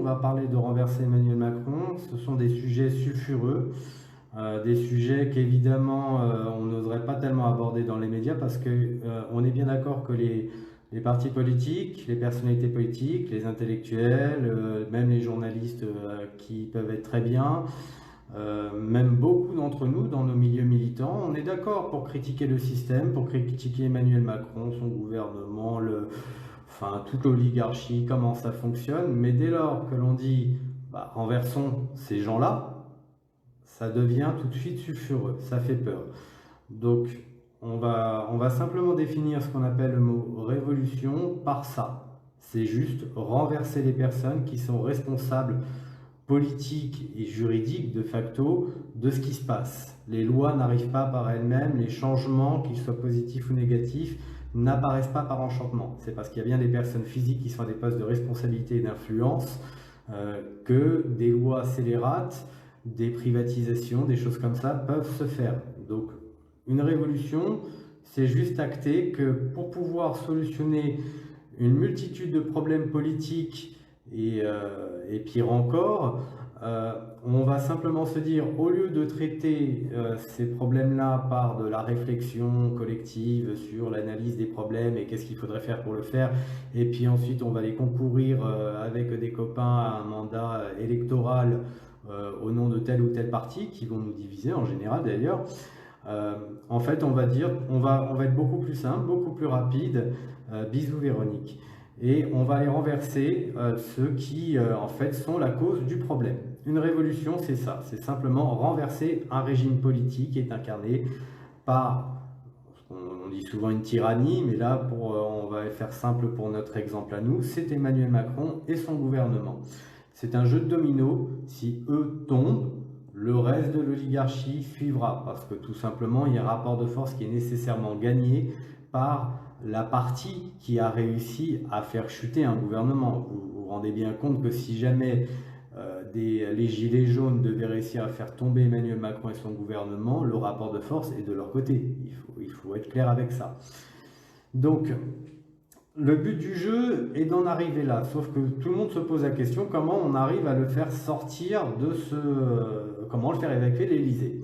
va parler de renverser Emmanuel Macron. Ce sont des sujets sulfureux, des sujets qu'évidemment on n'oserait pas tellement aborder dans les médias parce que on est bien d'accord que les partis politiques, les personnalités politiques, les intellectuels, même les journalistes qui peuvent être très bien, même beaucoup d'entre nous dans nos milieux militants, on est d'accord pour critiquer le système, pour critiquer Emmanuel Macron, son gouvernement, enfin toute l'oligarchie, comment ça fonctionne, mais dès lors que l'on dit bah, renversons ces gens-là, ça devient tout de suite sulfureux, ça fait peur. Donc on va simplement définir ce qu'on appelle le mot révolution par ça. C'est juste renverser les personnes qui sont responsables politiques et juridiques de facto de ce qui se passe. Les lois n'arrivent pas par elles-mêmes, les changements, qu'ils soient positifs ou négatifs, n'apparaissent pas par enchantement. C'est parce qu'il y a bien des personnes physiques qui sont à des postes de responsabilité et d'influence que des lois scélérates, des privatisations, des choses comme ça peuvent se faire. Donc une révolution, c'est juste acter que pour pouvoir solutionner une multitude de problèmes politiques et pire encore, on va simplement se dire, au lieu de traiter ces problèmes-là par de la réflexion collective sur l'analyse des problèmes et qu'est-ce qu'il faudrait faire pour le faire, et puis ensuite on va aller concourir avec des copains à un mandat électoral au nom de tel ou tel parti, qui vont nous diviser en général d'ailleurs, en fait on va dire, on va être beaucoup plus simple, beaucoup plus rapide, bisous Véronique. Et on va aller renverser ceux qui en fait sont la cause du problème. Une révolution, c'est ça, c'est simplement renverser un régime politique qui est incarné par, on dit souvent une tyrannie, mais là on va faire simple pour notre exemple à nous, c'est Emmanuel Macron et son gouvernement. C'est un jeu de dominos, si eux tombent, le reste de l'oligarchie suivra, parce que tout simplement il y a un rapport de force qui est nécessairement gagné par la partie qui a réussi à faire chuter un gouvernement. Vous vous rendez bien compte que si jamais les gilets jaunes devaient réussir à faire tomber Emmanuel Macron et son gouvernement, le rapport de force est de leur côté. Il faut être clair avec ça. Donc, le but du jeu est d'en arriver là, sauf que tout le monde se pose la question comment on arrive à le faire sortir de comment le faire évacuer de l'Élysée.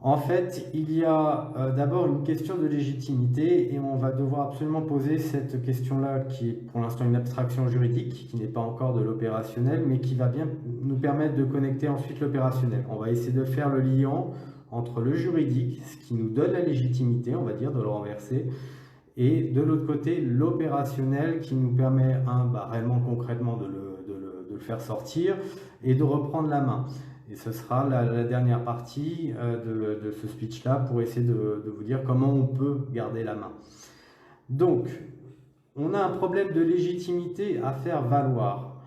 En fait, il y a d'abord une question de légitimité et on va devoir absolument poser cette question-là qui est pour l'instant une abstraction juridique, qui n'est pas encore de l'opérationnel, mais qui va bien nous permettre de connecter ensuite l'opérationnel. On va essayer de faire le lien entre le juridique, ce qui nous donne la légitimité, on va dire, de le renverser, et de l'autre côté, l'opérationnel qui nous permet, réellement concrètement de le faire sortir et de reprendre la main. Et ce sera la dernière partie de ce speech-là pour essayer de vous dire comment on peut garder la main. Donc, on a un problème de légitimité à faire valoir.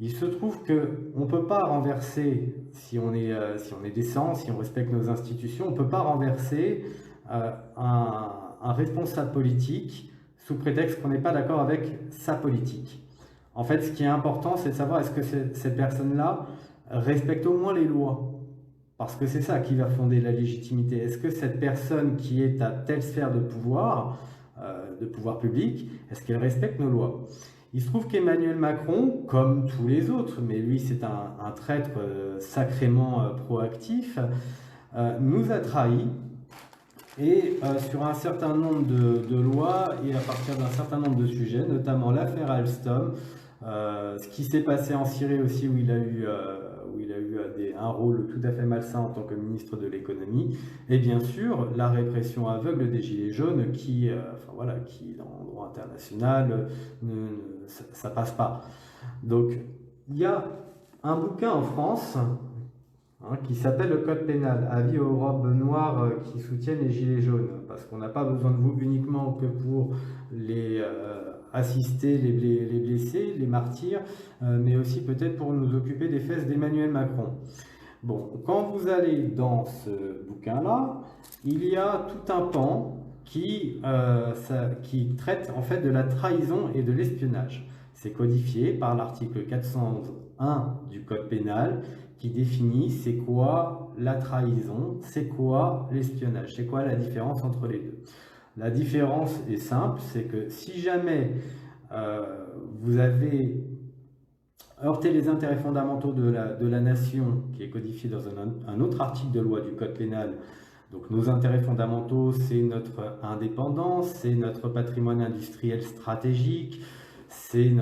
Il se trouve qu'on ne peut pas renverser, si on est décent, si on respecte nos institutions, on ne peut pas renverser un responsable politique sous prétexte qu'on n'est pas d'accord avec sa politique. En fait, ce qui est important, c'est de savoir est-ce que cette personne-là respecte au moins les lois, parce que c'est ça qui va fonder la légitimité. Est-ce que cette personne qui est à telle sphère de pouvoir public, est-ce qu'elle respecte nos lois? Il se trouve qu'Emmanuel Macron, comme tous les autres, mais lui c'est un traître sacrément proactif, nous a trahis, et sur un certain nombre de lois et à partir d'un certain nombre de sujets, notamment l'affaire Alstom, ce qui s'est passé en Syrie aussi où il a eu un rôle tout à fait malsain en tant que ministre de l'économie, et bien sûr la répression aveugle des gilets jaunes qui dans le droit international, ça passe pas. Donc il y a un bouquin en France qui s'appelle le Code pénal, avis aux robes noires qui soutiennent les gilets jaunes, parce qu'on n'a pas besoin de vous uniquement que pour les assister les blessés, les martyrs, mais aussi peut-être pour nous occuper des fesses d'Emmanuel Macron. Bon, quand vous allez dans ce bouquin-là, il y a tout un pan qui traite en fait de la trahison et de l'espionnage. C'est codifié par l'article 401 du Code pénal qui définit c'est quoi la trahison, c'est quoi l'espionnage, c'est quoi la différence entre les deux. La différence est simple, c'est que si jamais vous avez heurter les intérêts fondamentaux de la nation, qui est codifié dans un autre article de loi du Code pénal. Donc nos intérêts fondamentaux, c'est notre indépendance, c'est notre patrimoine industriel stratégique, c'est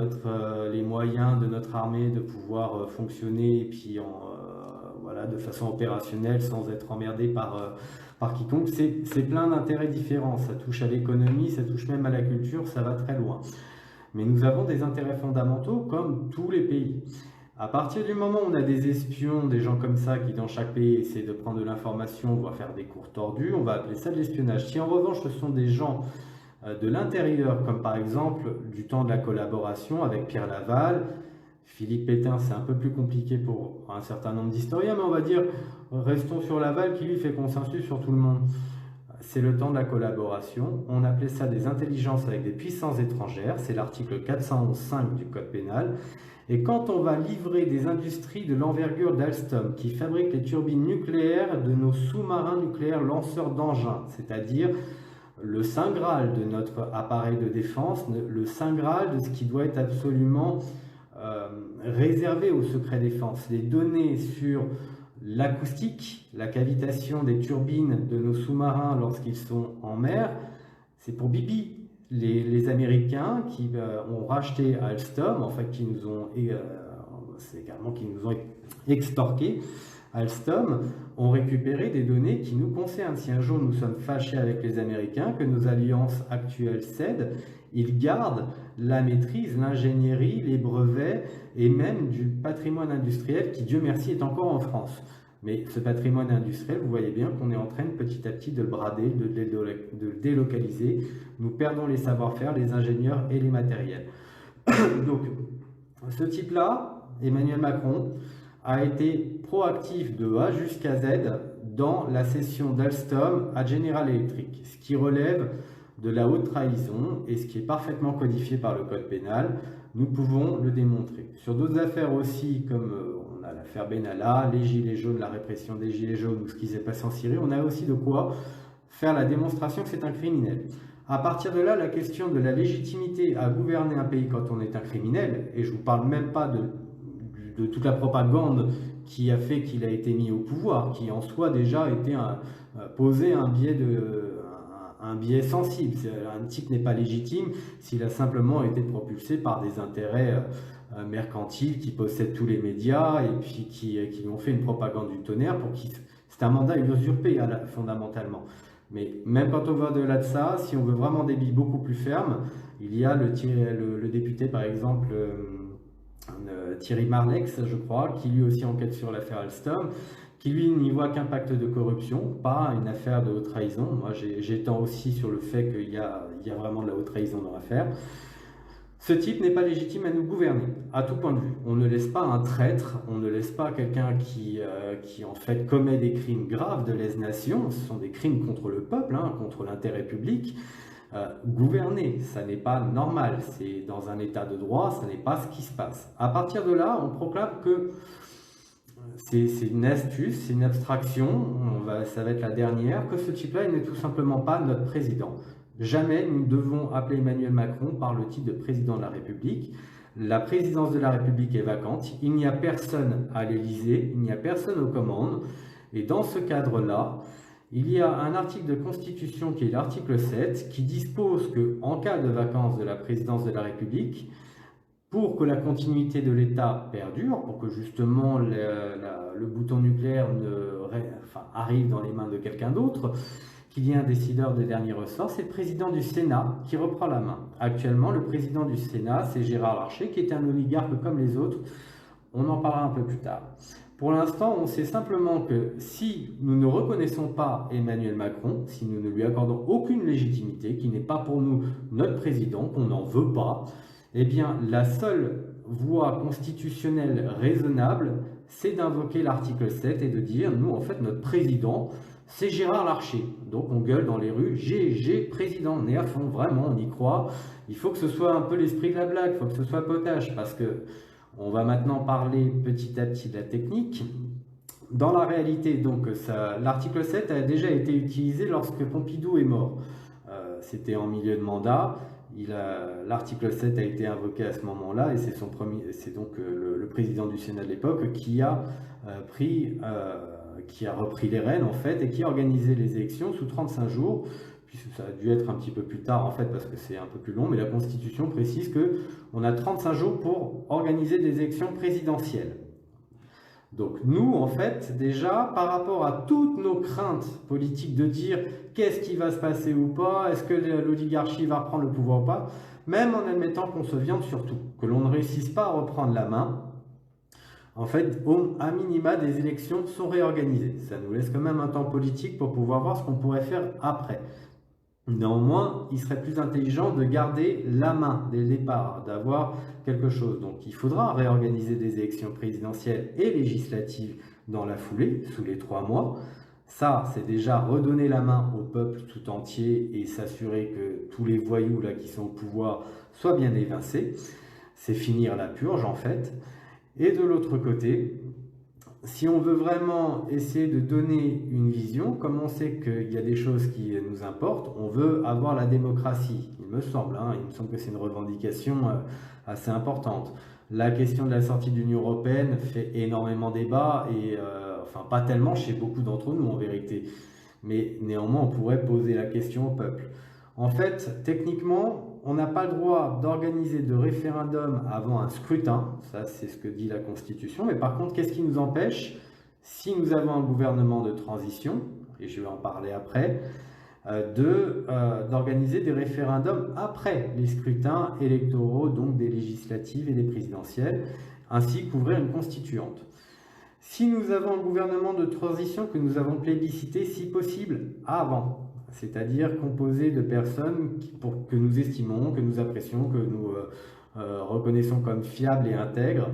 les moyens de notre armée de pouvoir fonctionner et puis voilà, de façon opérationnelle sans être emmerdé par quiconque. C'est plein d'intérêts différents, ça touche à l'économie, ça touche même à la culture, ça va très loin. Mais nous avons des intérêts fondamentaux comme tous les pays. À partir du moment où on a des espions, des gens comme ça qui dans chaque pays essaient de prendre de l'information, voire faire des cours tordus, on va appeler ça de l'espionnage. Si en revanche ce sont des gens de l'intérieur, comme par exemple du temps de la collaboration avec Pierre Laval, Philippe Pétain, c'est un peu plus compliqué pour un certain nombre d'historiens, mais on va dire, restons sur Laval qui lui fait consensus sur tout le monde. C'est le temps de la collaboration. On appelait ça des intelligences avec des puissances étrangères. C'est l'article 411.5 du Code pénal. Et quand on va livrer des industries de l'envergure d'Alstom qui fabriquent les turbines nucléaires de nos sous-marins nucléaires lanceurs d'engins, c'est-à-dire le saint graal de notre appareil de défense, le saint graal de ce qui doit être absolument réservé au secret défense, les données sur l'acoustique, la cavitation des turbines de nos sous-marins lorsqu'ils sont en mer, c'est pour bibi. Les Américains qui ont racheté Alstom, en fait qui nous ont, c'est également qui nous ont extorqué, Alstom, ont récupéré des données qui nous concernent. Si un jour nous sommes fâchés avec les Américains, que nos alliances actuelles cèdent, ils gardent la maîtrise, l'ingénierie, les brevets et même du patrimoine industriel qui, Dieu merci, est encore en France. Mais ce patrimoine industriel, vous voyez bien qu'on est en train petit à petit de le brader, de le délocaliser. Nous perdons les savoir-faire, les ingénieurs et les matériels. Donc, ce type-là, Emmanuel Macron, a été proactif de A jusqu'à Z dans la cession d'Alstom à General Electric, ce qui relève de la haute trahison et ce qui est parfaitement codifié par le Code pénal. Nous pouvons le démontrer. Sur d'autres affaires aussi, comme on a l'affaire Benalla, les Gilets jaunes, la répression des Gilets jaunes ou ce qui s'est passé en Syrie, on a aussi de quoi faire la démonstration que c'est un criminel. À partir de là, la question de la légitimité à gouverner un pays quand on est un criminel, et je ne vous parle même pas de toute la propagande qui a fait qu'il a été mis au pouvoir, qui en soi déjà était posé un biais sensible. Un type n'est pas légitime s'il a simplement été propulsé par des intérêts mercantiles qui possèdent tous les médias et puis qui lui ont fait une propagande du tonnerre pour qui c'est un mandat usurpé fondamentalement. Mais même quand on va au-delà de ça, si on veut vraiment des billes beaucoup plus fermes, il y a le député par exemple Thierry Marlex, je crois, qui lui aussi enquête sur l'affaire Alstom, qui lui n'y voit qu'un pacte de corruption, pas une affaire de haute trahison. Moi j'étends aussi sur le fait qu'il y a vraiment de la haute trahison dans l'affaire. Ce type n'est pas légitime à nous gouverner, à tout point de vue. On ne laisse pas un traître, on ne laisse pas quelqu'un qui en fait commet des crimes graves de lèse-nation, ce sont des crimes contre le peuple, hein, contre l'intérêt public. Gouverner, ça n'est pas normal, c'est dans un état de droit, ça n'est pas ce qui se passe. À partir de là, on proclame que c'est une astuce, c'est une abstraction, ça va être la dernière, que ce type-là, il n'est tout simplement pas notre président. Jamais nous devons appeler Emmanuel Macron par le titre de président de la République. La présidence de la République est vacante, il n'y a personne à l'Élysée, il n'y a personne aux commandes, et dans ce cadre-là, il y a un article de Constitution qui est l'article 7 qui dispose qu'en cas de vacance de la présidence de la République, pour que la continuité de l'État perdure, pour que justement le bouton nucléaire arrive dans les mains de quelqu'un d'autre, qu'il y ait un décideur de dernier ressort, c'est le président du Sénat qui reprend la main. Actuellement, le président du Sénat, c'est Gérard Larcher, qui est un oligarque comme les autres. On en parlera un peu plus tard. Pour l'instant, on sait simplement que si nous ne reconnaissons pas Emmanuel Macron, si nous ne lui accordons aucune légitimité, qui n'est pas pour nous notre président, qu'on n'en veut pas, eh bien, la seule voie constitutionnelle raisonnable, c'est d'invoquer l'article 7 et de dire, nous, en fait, notre président, c'est Gérard Larcher. Donc, on gueule dans les rues, GG, président, on est à fond, vraiment, on y croit. Il faut que ce soit un peu l'esprit de la blague, il faut que ce soit potage, parce que on va maintenant parler petit à petit de la technique. Dans la réalité, donc, l'article 7 a déjà été utilisé lorsque Pompidou est mort. C'était en milieu de mandat. l'article 7 a été invoqué à ce moment-là et c'est donc le président du Sénat de l'époque qui a repris les rênes en fait et qui a organisé les élections sous 35 jours. Puis ça a dû être un petit peu plus tard en fait parce que c'est un peu plus long, mais la Constitution précise qu'on a 35 jours pour organiser des élections présidentielles. Donc nous, en fait, déjà, par rapport à toutes nos craintes politiques de dire qu'est-ce qui va se passer ou pas, est-ce que l'oligarchie va reprendre le pouvoir ou pas, même en admettant qu'on se viande surtout, que l'on ne réussisse pas à reprendre la main, en fait, à minima, des élections sont réorganisées. Ça nous laisse quand même un temps politique pour pouvoir voir ce qu'on pourrait faire après. Néanmoins, il serait plus intelligent de garder la main dès le départ, d'avoir quelque chose. Donc il faudra réorganiser des élections présidentielles et législatives dans la foulée, sous les 3 mois. Ça, c'est déjà redonner la main au peuple tout entier et s'assurer que tous les voyous là, qui sont au pouvoir soient bien évincés. C'est finir la purge en fait. Et de l'autre côté, si on veut vraiment essayer de donner une vision, comme on sait qu'il y a des choses qui nous importent, on veut avoir la démocratie, il me semble que c'est une revendication assez importante. La question de la sortie de l'Union européenne fait énormément débat, et enfin pas tellement chez beaucoup d'entre nous en vérité, mais néanmoins on pourrait poser la question au peuple. En fait, techniquement, on n'a pas le droit d'organiser de référendum avant un scrutin, ça c'est ce que dit la Constitution, mais par contre, qu'est-ce qui nous empêche, si nous avons un gouvernement de transition, et je vais en parler après, d'organiser des référendums après les scrutins électoraux, donc des législatives et des présidentielles, ainsi qu'ouvrir une constituante. Si nous avons un gouvernement de transition que nous avons plébiscité, si possible, avant, c'est-à-dire composé de personnes que nous estimons, que nous apprécions, que nous reconnaissons comme fiables et intègres.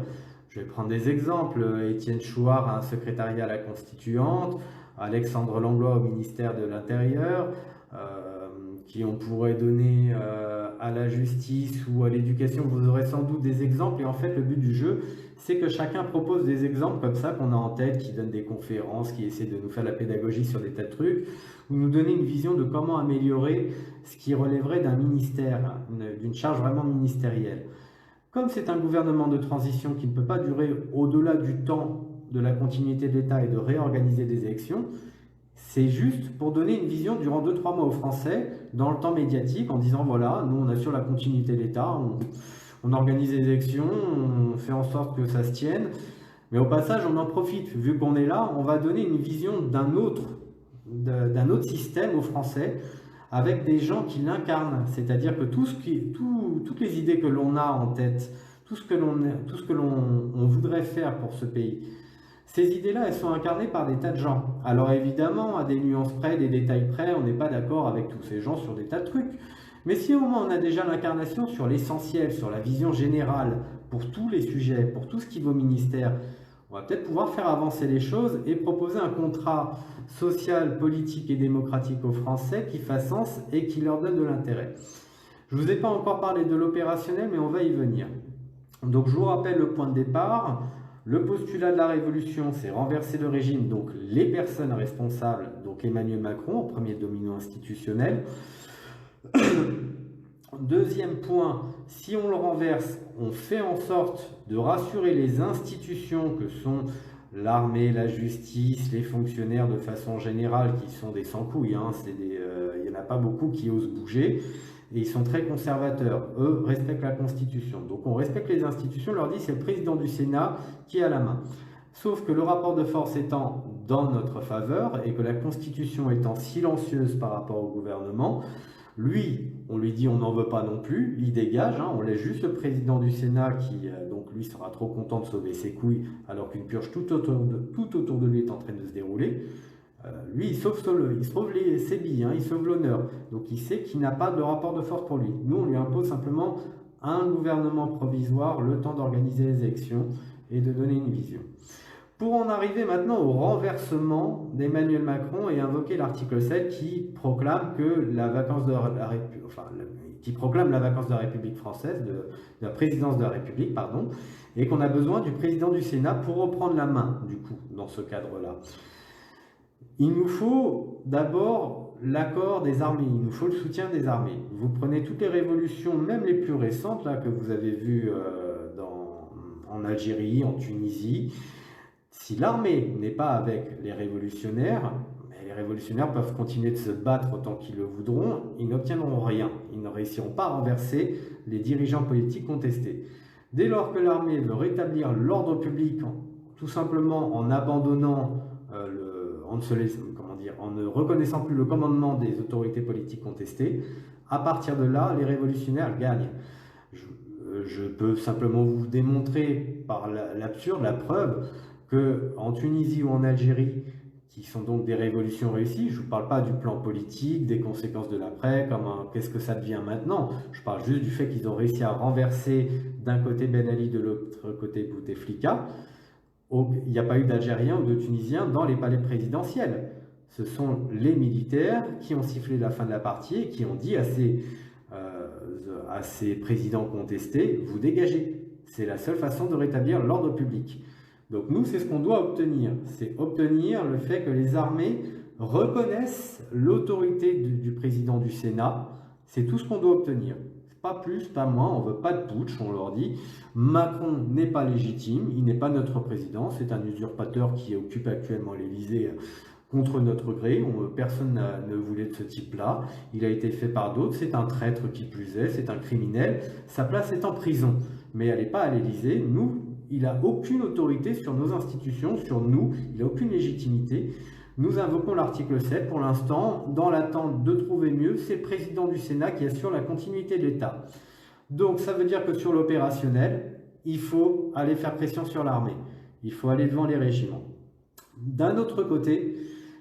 Je vais prendre des exemples. Étienne Chouard a un secrétariat à la Constituante, Alexandre Langlois au ministère de l'Intérieur, qui on pourrait donner à la justice ou à l'éducation. Vous aurez sans doute des exemples, et en fait le but du jeu, c'est que chacun propose des exemples comme ça qu'on a en tête, qui donnent des conférences, qui essaient de nous faire la pédagogie sur des tas de trucs, ou nous donner une vision de comment améliorer ce qui relèverait d'un ministère, d'une charge vraiment ministérielle. Comme c'est un gouvernement de transition qui ne peut pas durer au-delà du temps de la continuité de l'État et de réorganiser des élections, c'est juste pour donner une vision durant 2-3 mois aux Français, dans le temps médiatique, en disant voilà, nous on assure la continuité de l'État, on organise les élections, on fait en sorte que ça se tienne, mais au passage on en profite, vu qu'on est là, on va donner une vision d'un autre système aux Français, avec des gens qui l'incarnent, c'est-à-dire que toutes les idées que l'on a en tête, tout ce que l'on voudrait faire pour ce pays, ces idées-là, elles sont incarnées par des tas de gens. Alors évidemment, à des nuances près, des détails près, on n'est pas d'accord avec tous ces gens sur des tas de trucs. Mais si au moins on a déjà l'incarnation sur l'essentiel, sur la vision générale, pour tous les sujets, pour tout ce qui va au ministère, on va peut-être pouvoir faire avancer les choses et proposer un contrat social, politique et démocratique aux Français qui fasse sens et qui leur donne de l'intérêt. Je ne vous ai pas encore parlé de l'opérationnel, mais on va y venir. Donc je vous rappelle le point de départ. Le postulat de la Révolution, c'est renverser le régime, donc les personnes responsables, donc Emmanuel Macron, premier domino institutionnel. Deuxième point, si on le renverse, on fait en sorte de rassurer les institutions que sont l'armée, la justice, les fonctionnaires de façon générale, qui sont des sans-couilles, il n'y en a pas beaucoup qui osent bouger, et ils sont très conservateurs. Eux respectent la Constitution. Donc on respecte les institutions, on leur dit c'est le président du Sénat qui a la main. Sauf que le rapport de force étant dans notre faveur, et que la Constitution étant silencieuse par rapport au gouvernement, lui, on lui dit on n'en veut pas non plus, il dégage, on laisse juste le président du Sénat qui, donc lui, sera trop content de sauver ses couilles alors qu'une purge tout autour de lui est en train de se dérouler. Lui, il sauve ses billes, il sauve l'honneur. Donc il sait qu'il n'a pas de rapport de force pour lui. Nous, on lui impose simplement un gouvernement provisoire, le temps d'organiser les élections et de donner une vision. Pour en arriver maintenant au renversement d'Emmanuel Macron et invoquer l'article 7 qui proclame que la vacance de la République française, de la présidence de la République, pardon, et qu'on a besoin du président du Sénat pour reprendre la main, du coup, dans ce cadre-là. Il nous faut d'abord l'accord des armées, il nous faut le soutien des armées. Vous prenez toutes les révolutions, même les plus récentes, là, que vous avez vues en Algérie, en Tunisie. Si l'armée n'est pas avec les révolutionnaires, les révolutionnaires peuvent continuer de se battre autant qu'ils le voudront, ils n'obtiendront rien. Ils ne réussiront pas à renverser les dirigeants politiques contestés. Dès lors que l'armée veut rétablir l'ordre public, tout simplement en abandonnant en ne reconnaissant plus le commandement des autorités politiques contestées, à partir de là, les révolutionnaires gagnent. Je peux simplement vous démontrer par l'absurde, la preuve, qu'en Tunisie ou en Algérie, qui sont donc des révolutions réussies, je ne vous parle pas du plan politique, des conséquences de l'après, qu'est-ce que ça devient maintenant, je parle juste du fait qu'ils ont réussi à renverser d'un côté Ben Ali, de l'autre côté Bouteflika. Il n'y a pas eu d'Algériens ou de Tunisiens dans les palais présidentiels. Ce sont les militaires qui ont sifflé la fin de la partie et qui ont dit à ces présidents contestés, vous dégagez. C'est la seule façon de rétablir l'ordre public. Donc nous, c'est ce qu'on doit obtenir. C'est obtenir le fait que les armées reconnaissent l'autorité du président du Sénat. C'est tout ce qu'on doit obtenir. Pas plus, pas moins, on ne veut pas de putsch, on leur dit. Macron n'est pas légitime, il n'est pas notre président, c'est un usurpateur qui occupe actuellement l'Élysée contre notre gré, personne ne voulait de ce type-là, il a été fait par d'autres, c'est un traître qui plus est, c'est un criminel, sa place est en prison, mais elle n'est pas à l'Élysée, il n'a aucune autorité sur nos institutions, sur nous, il n'a aucune légitimité. Nous invoquons l'article 7 pour l'instant, dans l'attente de trouver mieux, c'est le président du Sénat qui assure la continuité de l'État. Donc ça veut dire que sur l'opérationnel, il faut aller faire pression sur l'armée, il faut aller devant les régiments. D'un autre côté,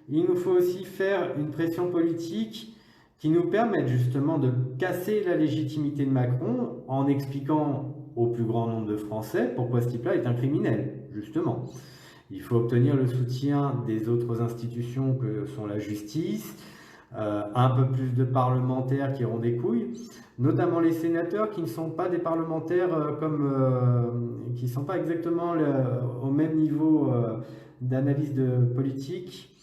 il nous faut aussi faire une pression politique qui nous permette justement de casser la légitimité de Macron en expliquant au plus grand nombre de Français pourquoi ce type-là est un criminel, justement. Il faut obtenir le soutien des autres institutions que sont la justice, un peu plus de parlementaires qui auront des couilles, notamment les sénateurs qui ne sont pas des parlementaires qui ne sont pas exactement au même niveau d'analyse de politique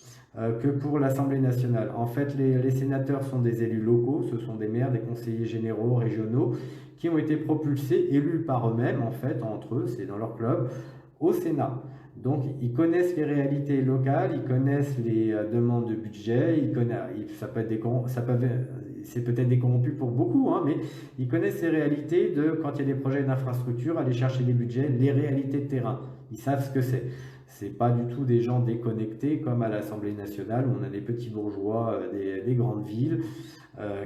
que pour l'Assemblée nationale. En fait, les sénateurs sont des élus locaux, ce sont des maires, des conseillers généraux, régionaux, qui ont été propulsés, élus par eux-mêmes, en fait, entre eux, c'est dans leur club, au Sénat. Donc, ils connaissent les réalités locales, ils connaissent les demandes de budget, c'est peut-être des corrompus pour beaucoup, hein, mais ils connaissent ces réalités de, quand il y a des projets d'infrastructure, aller chercher des budgets, les réalités de terrain. Ils savent ce que c'est. C'est pas du tout des gens déconnectés comme à l'Assemblée nationale où on a des petits bourgeois des grandes villes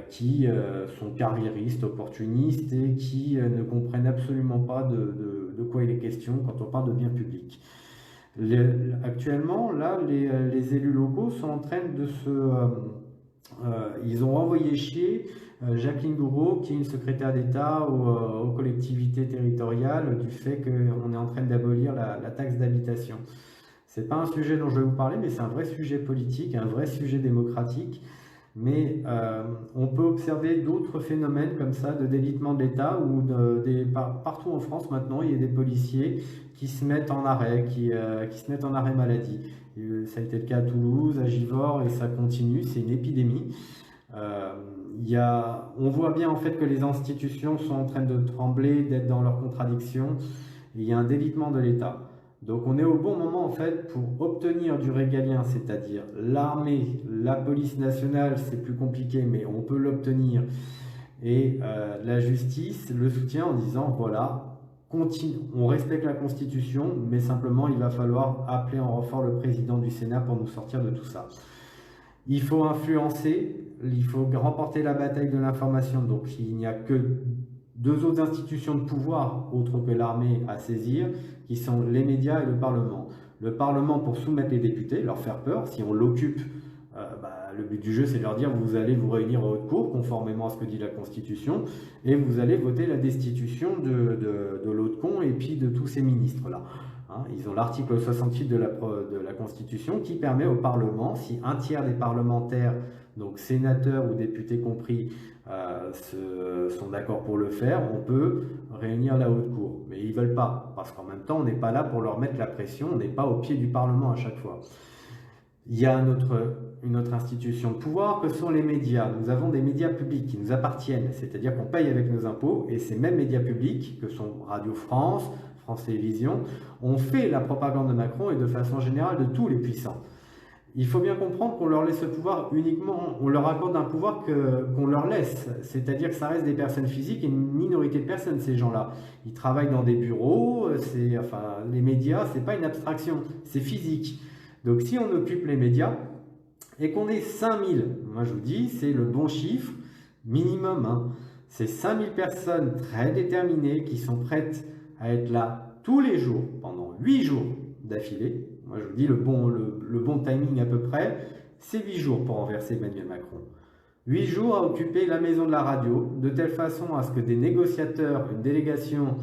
qui sont carriéristes, opportunistes et qui ne comprennent absolument pas de quoi il est question quand on parle de biens publics. Actuellement, là, les élus locaux sont en train de ils ont envoyé chier Jacqueline Gouraud, qui est une secrétaire d'État aux collectivités territoriales, du fait qu'on est en train d'abolir la taxe d'habitation. C'est pas un sujet dont je vais vous parler, mais c'est un vrai sujet politique, un vrai sujet démocratique. Mais on peut observer d'autres phénomènes comme ça de délitement de l'État où partout en France maintenant il y a des policiers qui se mettent en arrêt, qui se mettent en arrêt maladie. Ça a été le cas à Toulouse, à Givors et ça continue, c'est une épidémie. On voit bien en fait que les institutions sont en train de trembler, d'être dans leurs contradictions. Il y a un délitement de l'État. Donc on est au bon moment en fait pour obtenir du régalien, c'est-à-dire l'armée, la police nationale, c'est plus compliqué mais on peut l'obtenir, et la justice, le soutien en disant voilà, on respecte la Constitution, mais simplement il va falloir appeler en renfort le président du Sénat pour nous sortir de tout ça. Il faut influencer, il faut remporter la bataille de l'information, donc il n'y a que deux autres institutions de pouvoir, autres que l'armée, à saisir, qui sont les médias et le Parlement. Le Parlement pour soumettre les députés, leur faire peur. Si on l'occupe, le but du jeu, c'est de leur dire vous allez vous réunir en haute cour, conformément à ce que dit la Constitution, et vous allez voter la destitution de l'Haute-Con et puis de tous ces ministres-là. Hein, ils ont l'article 68 de la Constitution qui permet au Parlement, si un tiers des parlementaires, donc sénateurs ou députés compris, sont d'accord pour le faire, on peut réunir la haute cour. Mais ils ne veulent pas, parce qu'en même temps, on n'est pas là pour leur mettre la pression, on n'est pas au pied du Parlement à chaque fois. Il y a une autre institution de pouvoir que sont les médias. Nous avons des médias publics qui nous appartiennent, c'est-à-dire qu'on paye avec nos impôts, et ces mêmes médias publics, que sont Radio France, France Télévisions, ont fait la propagande de Macron et de façon générale de tous les puissants. Il faut bien comprendre qu'on leur laisse ce pouvoir uniquement, on leur accorde un pouvoir qu'on leur laisse, c'est-à-dire que ça reste des personnes physiques et une minorité de personnes, ces gens-là. Ils travaillent dans des bureaux, les médias, c'est pas une abstraction, c'est physique. Donc si on occupe les médias et qu'on est 5000, moi je vous dis, c'est le bon chiffre, minimum, hein. C'est 5000 personnes très déterminées qui sont prêtes à être là tous les jours, pendant 8 jours d'affilée. Moi, je vous dis le bon timing à peu près, c'est 8 jours pour renverser Emmanuel Macron. 8 jours à occuper la maison de la radio, de telle façon à ce que des négociateurs, une délégation,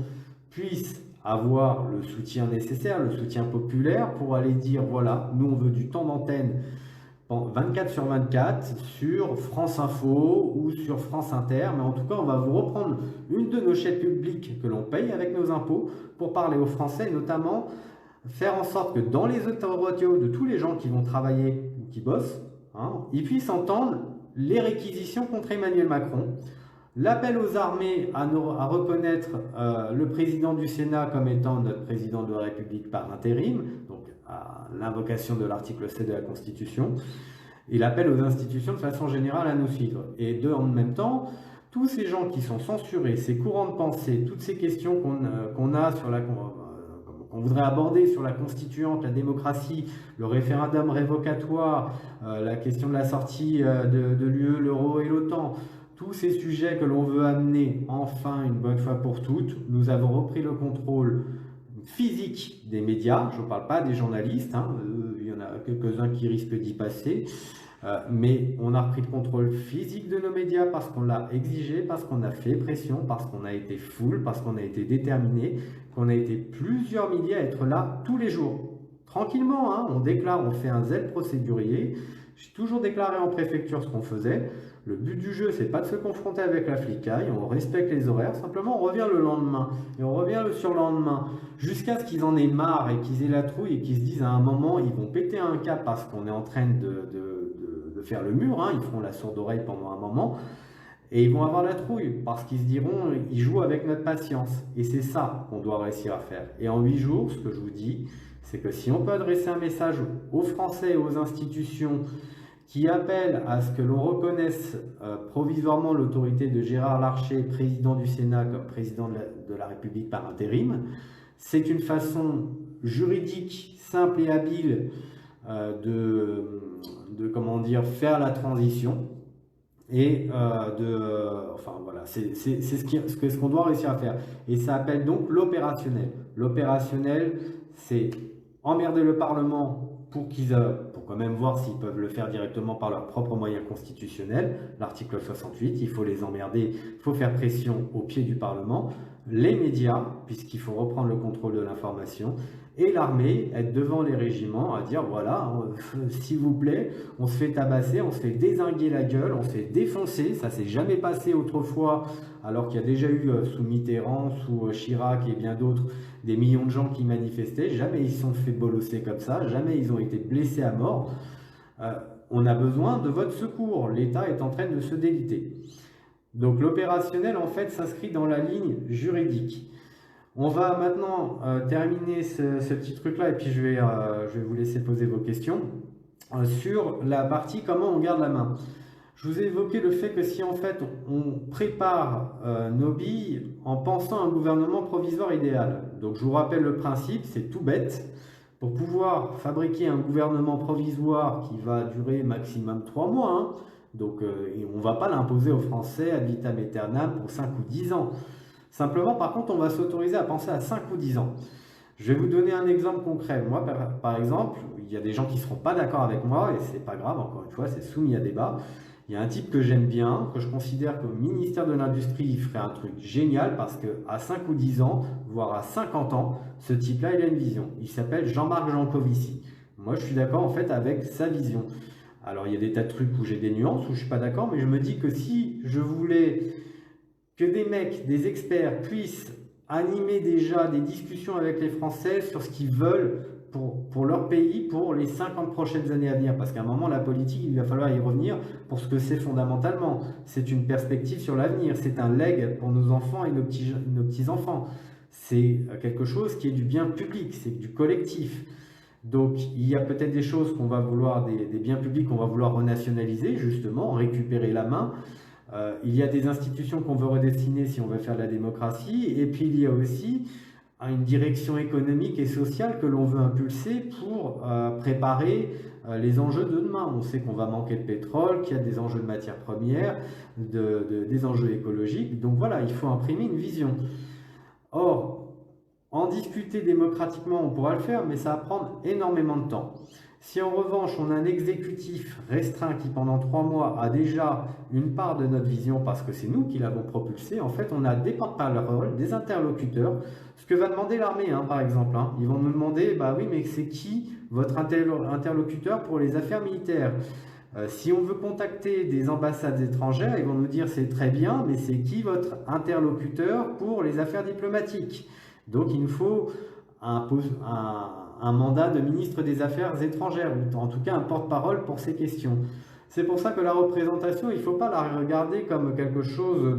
puissent avoir le soutien nécessaire, le soutien populaire pour aller dire voilà, nous on veut du temps d'antenne 24/24 sur France Info ou sur France Inter, mais en tout cas on va vous reprendre une de nos chaînes publiques que l'on paye avec nos impôts pour parler aux Français, notamment faire en sorte que dans les autoradios de tous les gens qui vont travailler ou qui bossent, hein, ils puissent entendre les réquisitions contre Emmanuel Macron, l'appel aux armées à reconnaître le président du Sénat comme étant notre président de la République par intérim, donc à l'invocation de l'article 7 de la Constitution, et l'appel aux institutions de façon générale à nous suivre. Et en même temps, tous ces gens qui sont censurés, ces courants de pensée, toutes ces questions qu'on a sur qu'on voudrait aborder sur la constituante, la démocratie, le référendum révocatoire, la question de la sortie de l'UE, l'euro et l'OTAN, tous ces sujets que l'on veut amener enfin une bonne fois pour toutes, nous avons repris le contrôle physique des médias, je ne parle pas des journalistes, hein, il y en a quelques-uns qui risquent d'y passer, mais on a repris le contrôle physique de nos médias parce qu'on l'a exigé, parce qu'on a fait pression, parce qu'on a été full, parce qu'on a été déterminé, qu'on a été plusieurs milliers à être là tous les jours. Tranquillement, hein, on déclare, on fait un zèle procédurier. J'ai toujours déclaré en préfecture ce qu'on faisait. Le but du jeu, c'est pas de se confronter avec la flicaille, on respecte les horaires, simplement on revient le lendemain, et on revient le surlendemain, jusqu'à ce qu'ils en aient marre et qu'ils aient la trouille et qu'ils se disent à un moment, ils vont péter un câble parce qu'on est en train de faire le mur, hein, ils feront la sourde oreille pendant un moment, et ils vont avoir la trouille, parce qu'ils se diront, ils jouent avec notre patience, et c'est ça qu'on doit réussir à faire. Et en 8 jours, ce que je vous dis, c'est que si on peut adresser un message aux Français et aux institutions qui appelle à ce que l'on reconnaisse provisoirement l'autorité de Gérard Larcher, président du Sénat, comme président de la République par intérim. C'est une façon juridique, simple et habile comment dire, faire la transition. Et enfin voilà, c'est ce qu'on doit réussir à faire. Et ça appelle donc l'opérationnel. L'opérationnel, c'est emmerder le Parlement pour quand même voir s'ils peuvent le faire directement par leurs propres moyens constitutionnels. L'article 68, il faut les emmerder, il faut faire pression au pied du Parlement. Les médias, puisqu'il faut reprendre le contrôle de l'information, et l'armée, être devant les régiments, à dire voilà, s'il vous plaît, on se fait tabasser, on se fait dézinguer la gueule, on se fait défoncer, ça s'est jamais passé autrefois, alors qu'il y a déjà eu sous Mitterrand, sous Chirac et bien d'autres, des millions de gens qui manifestaient, jamais ils se sont fait bolosser comme ça, jamais ils ont été blessés à mort. On a besoin de votre secours, l'État est en train de se déliter. Donc l'opérationnel, en fait, s'inscrit dans la ligne juridique. On va maintenant terminer ce petit truc-là, et puis je vais vous laisser poser vos questions sur la partie comment on garde la main. Je vous ai évoqué le fait que si en fait on prépare nos billes en pensant à un gouvernement provisoire idéal. Donc je vous rappelle le principe, c'est tout bête. Pour pouvoir fabriquer un gouvernement provisoire qui va durer maximum 3 mois, hein, donc on ne va pas l'imposer aux Français ad vitam aeternam pour 5 ou 10 ans. Simplement, par contre, on va s'autoriser à penser à 5 ou 10 ans. Je vais vous donner un exemple concret. Moi, par exemple, il y a des gens qui ne seront pas d'accord avec moi, et c'est pas grave, encore une fois, c'est soumis à débat. Il y a un type que j'aime bien, que je considère qu'au ministère de l'Industrie, il ferait un truc génial, parce qu'à 5 ou 10 ans, voire à 50 ans, ce type-là, il a une vision. Il s'appelle Jean-Marc Jancovici. Moi, je suis d'accord, en fait, avec sa vision. Alors, il y a des tas de trucs où j'ai des nuances, où je ne suis pas d'accord, mais je me dis que si je voulais que des mecs, des experts puissent animer déjà des discussions avec les Français sur ce qu'ils veulent pour leur pays pour les 50 prochaines années à venir. Parce qu'à un moment, la politique, il va falloir y revenir pour ce que c'est fondamentalement. C'est une perspective sur l'avenir, c'est un legs pour nos enfants et nos petits-enfants. C'est quelque chose qui est du bien public, c'est du collectif. Donc il y a peut-être des choses qu'on va vouloir, des biens publics qu'on va vouloir renationaliser, justement, récupérer la main. Il y a des institutions qu'on veut redessiner si on veut faire de la démocratie, et puis il y a aussi une direction économique et sociale que l'on veut impulser pour préparer les enjeux de demain. On sait qu'on va manquer de pétrole, qu'il y a des enjeux de matières premières, des enjeux écologiques, donc voilà, il faut imprimer une vision. Or, en discuter démocratiquement, on pourra le faire, mais ça va prendre énormément de temps. Si en revanche, on a un exécutif restreint qui, pendant 3 mois, a déjà une part de notre vision, parce que c'est nous qui l'avons propulsé, en fait, on a des porte-parole, des interlocuteurs, ce que va demander l'armée, par exemple. Ils vont nous demander, bah oui, mais c'est qui votre interlocuteur pour les affaires militaires? Si on veut contacter des ambassades étrangères, ils vont nous dire c'est très bien, mais c'est qui votre interlocuteur pour les affaires diplomatiques? Donc il nous faut un mandat de ministre des Affaires étrangères, ou en tout cas un porte-parole pour ces questions. C'est pour ça que la représentation, il ne faut pas la regarder comme quelque chose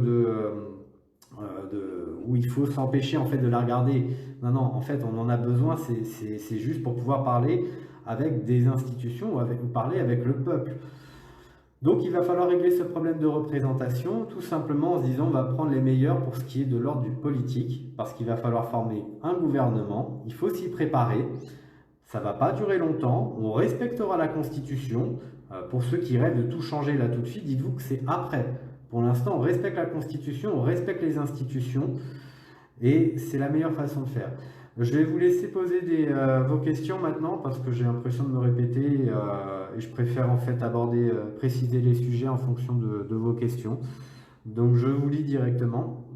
où il faut s'empêcher en fait de la regarder. Non, non, en fait on en a besoin, c'est juste pour pouvoir parler avec des institutions ou parler avec le peuple. Donc il va falloir régler ce problème de représentation, tout simplement en se disant on va prendre les meilleurs pour ce qui est de l'ordre du politique, parce qu'il va falloir former un gouvernement, il faut s'y préparer, ça ne va pas durer longtemps, on respectera la Constitution. Pour ceux qui rêvent de tout changer là tout de suite, dites-vous que c'est après. Pour l'instant, on respecte la Constitution, on respecte les institutions, et c'est la meilleure façon de faire. Je vais vous laisser poser vos questions maintenant, parce que j'ai l'impression de me répéter, et je préfère en fait préciser les sujets en fonction de vos questions. Donc je vous lis directement.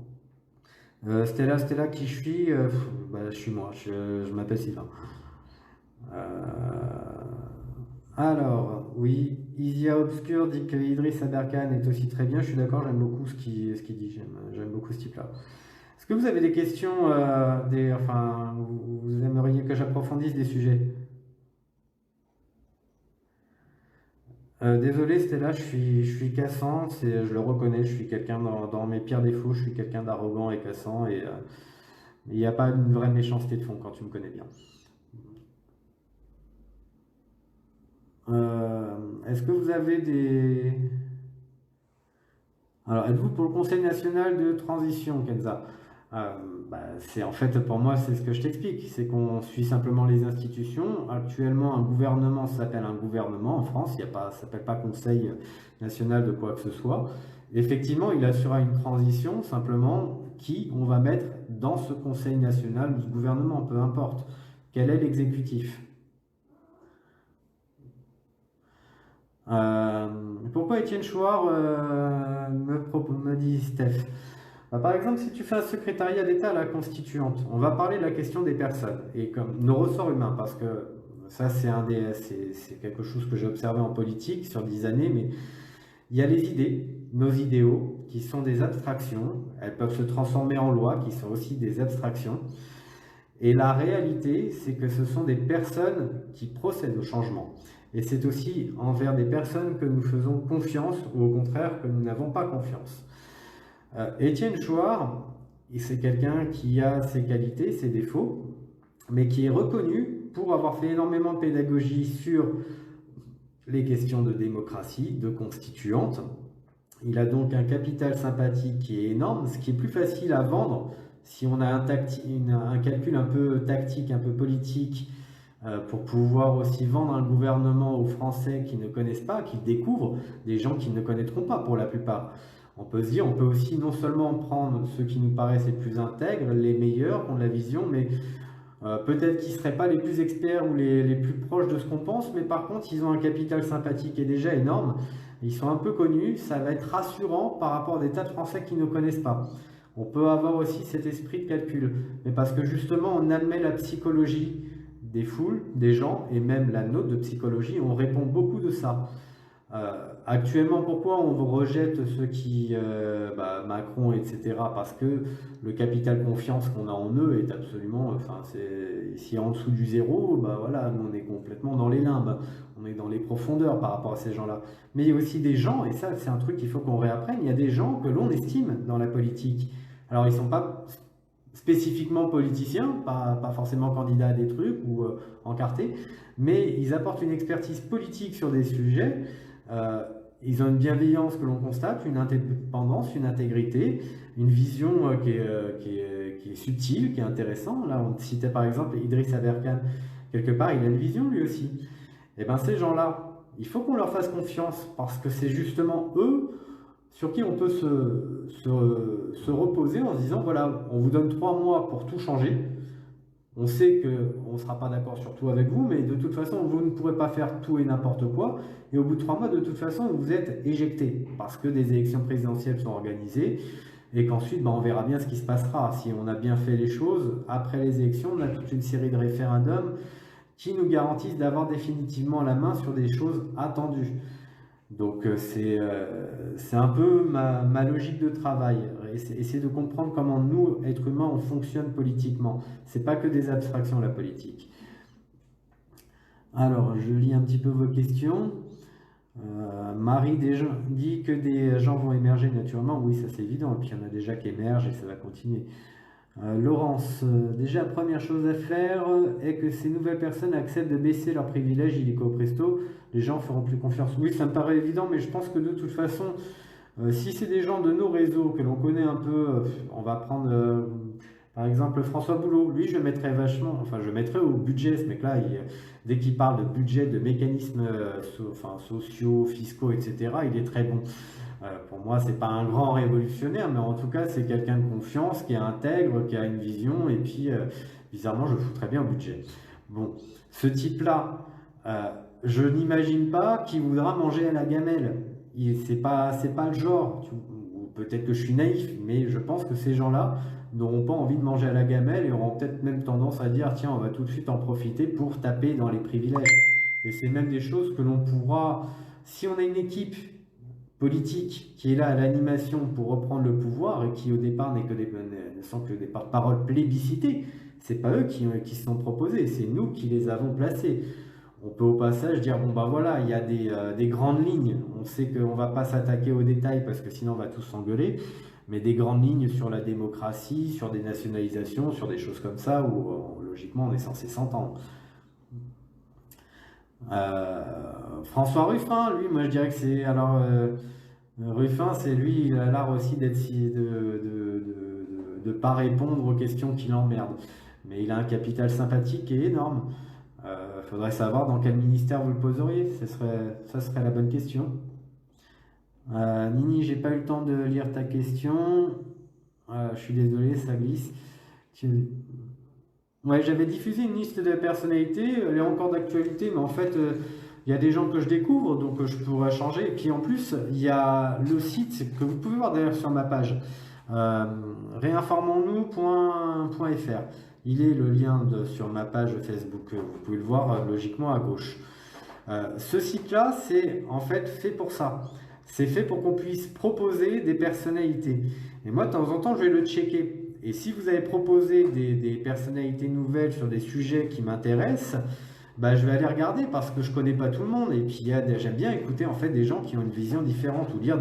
Stella, qui je suis? Je suis moi, je m'appelle Sylvain. Alors, oui, Isia Obscur dit que Idriss Aberkan est aussi très bien, je suis d'accord, j'aime beaucoup ce qu'il dit, j'aime beaucoup ce type-là. Est-ce que vous avez des questions, vous aimeriez que j'approfondisse des sujets? Désolé Stella, je suis cassant, je le reconnais, je suis quelqu'un dans mes pires défauts, je suis quelqu'un d'arrogant et cassant, et il n'y a pas une vraie méchanceté de fond quand tu me connais bien. Est-ce que vous avez des... Alors, êtes-vous pour le Conseil national de transition, Kenza? En fait, pour moi, c'est ce que je t'explique, c'est qu'on suit simplement les institutions. Actuellement, un gouvernement s'appelle un gouvernement en France, ça ne s'appelle pas Conseil national de quoi que ce soit. Effectivement, il assurera une transition, simplement, qui on va mettre dans ce Conseil national ou ce gouvernement, peu importe. Quel est l'exécutif? Pourquoi Étienne Chouard me dit Steph? Par exemple, si tu fais un secrétariat d'État à la constituante, on va parler de la question des personnes et comme nos ressorts humains, parce que ça c'est quelque chose que j'ai observé en politique sur 10 années, mais il y a les idées, nos idéaux, qui sont des abstractions, elles peuvent se transformer en lois, qui sont aussi des abstractions, et la réalité, c'est que ce sont des personnes qui procèdent au changement. Et c'est aussi envers des personnes que nous faisons confiance, ou au contraire que nous n'avons pas confiance. Étienne Chouard, c'est quelqu'un qui a ses qualités, ses défauts, mais qui est reconnu pour avoir fait énormément de pédagogie sur les questions de démocratie, de constituante. Il a donc un capital sympathique qui est énorme, ce qui est plus facile à vendre si on a un calcul un peu tactique, un peu politique, pour pouvoir aussi vendre un gouvernement aux Français qui ne connaissent pas, qui découvrent, des gens qui ne connaîtront pas pour la plupart. On peut se dire, on peut aussi non seulement prendre ceux qui nous paraissent les plus intègres, les meilleurs, qui ont de la vision, mais peut-être qu'ils ne seraient pas les plus experts ou les plus proches de ce qu'on pense, mais par contre, ils ont un capital sympathique qui est déjà énorme, ils sont un peu connus, ça va être rassurant par rapport à des tas de Français qui ne connaissent pas. On peut avoir aussi cet esprit de calcul, mais parce que justement, on admet la psychologie des foules, des gens, et même la nôtre de psychologie, on répond beaucoup de ça. Actuellement, pourquoi on rejette ceux qui, Macron, etc. Parce que le capital confiance qu'on a en eux est absolument, enfin, si en dessous du zéro, bah voilà, nous, on est complètement dans les limbes, on est dans les profondeurs par rapport à ces gens-là. Mais il y a aussi des gens, et ça, c'est un truc qu'il faut qu'on réapprenne, il y a des gens que l'on estime dans la politique. Alors, ils sont pas spécifiquement politiciens, pas forcément candidats à des trucs ou encartés, mais ils apportent une expertise politique sur des sujets. euh, ils ont une bienveillance que l'on constate, une indépendance, une intégrité, une vision qui est subtile, qui est intéressante. Là, on citait par exemple Idriss Aberkan. Quelque part, il a une vision lui aussi. Et bien ces gens-là, il faut qu'on leur fasse confiance parce que c'est justement eux sur qui on peut se reposer en se disant, voilà, on vous donne 3 mois pour tout changer. On sait qu'on ne sera pas d'accord sur tout avec vous, mais de toute façon, vous ne pourrez pas faire tout et n'importe quoi. Et au bout de 3 mois, de toute façon, vous êtes éjecté parce que des élections présidentielles sont organisées et qu'ensuite, on verra bien ce qui se passera. Si on a bien fait les choses, après les élections, on a toute une série de référendums qui nous garantissent d'avoir définitivement la main sur des choses attendues. Donc c'est un peu ma logique de travail, essayer de comprendre comment nous, êtres humains, on fonctionne politiquement. C'est pas que des abstractions la politique. Alors, je lis un petit peu vos questions. Marie dit que des gens vont émerger naturellement. Oui, ça c'est évident. Et puis il y en a déjà qui émergent et ça va continuer. Laurence, déjà première chose à faire est que ces nouvelles personnes acceptent de baisser leurs privilèges illico presto. Les gens feront plus confiance. Oui, ça me paraît évident, mais je pense que de toute façon, si c'est des gens de nos réseaux que l'on connaît un peu, on va prendre par exemple François Boulot. Lui, je le mettrais vachement, enfin je le mettrais au budget, ce mec-là, dès qu'il parle de budget, de mécanismes sociaux, fiscaux, etc., il est très bon. Pour moi, c'est pas un grand révolutionnaire, mais en tout cas, c'est quelqu'un de confiance, qui est intègre, qui a une vision, et puis, bizarrement, je le foutrais bien au budget. Bon, ce type-là, euh, je n'imagine pas qu'il voudra manger à la gamelle. C'est pas le genre. Ou peut-être que je suis naïf, mais je pense que ces gens-là n'auront pas envie de manger à la gamelle et auront peut-être même tendance à dire, tiens, on va tout de suite en profiter pour taper dans les privilèges. Et c'est même des choses que l'on pourra, si on a une équipe politique qui est là à l'animation pour reprendre le pouvoir et qui au départ ne sont que des porte-paroles plébiscités. C'est pas eux qui se sont proposés, c'est nous qui les avons placés. On peut au passage dire bon bah voilà, il y a des grandes lignes. On sait qu'on va pas s'attaquer aux détails parce que sinon on va tous s'engueuler, mais des grandes lignes sur la démocratie, sur des nationalisations, sur des choses comme ça où logiquement on est censé s'entendre. François Ruffin, lui, moi je dirais que c'est. Alors, Ruffin, c'est lui, il a l'art aussi d'être de pas répondre aux questions qui l'emmerdent. Mais il a un capital sympathique qui est énorme. Faudrait savoir dans quel ministère vous le poseriez. Ça serait la bonne question. Nini, j'ai pas eu le temps de lire ta question. Je suis désolé, ça glisse. Ouais, j'avais diffusé une liste de personnalités, elle est encore d'actualité, mais en fait, il y a des gens que je découvre, donc je pourrais changer. Et puis en plus, il y a le site que vous pouvez voir d'ailleurs sur ma page, réinformons-nous.fr. Il est le lien sur ma page Facebook, vous pouvez le voir logiquement à gauche. Ce site-là, c'est en fait fait pour ça. C'est fait pour qu'on puisse proposer des personnalités. Et moi, de temps en temps, je vais le checker. Et si vous avez proposé des personnalités nouvelles sur des sujets qui m'intéressent, bah, je vais aller regarder parce que je connais pas tout le monde. Et puis j'aime bien écouter en fait des gens qui ont une vision différente ou lire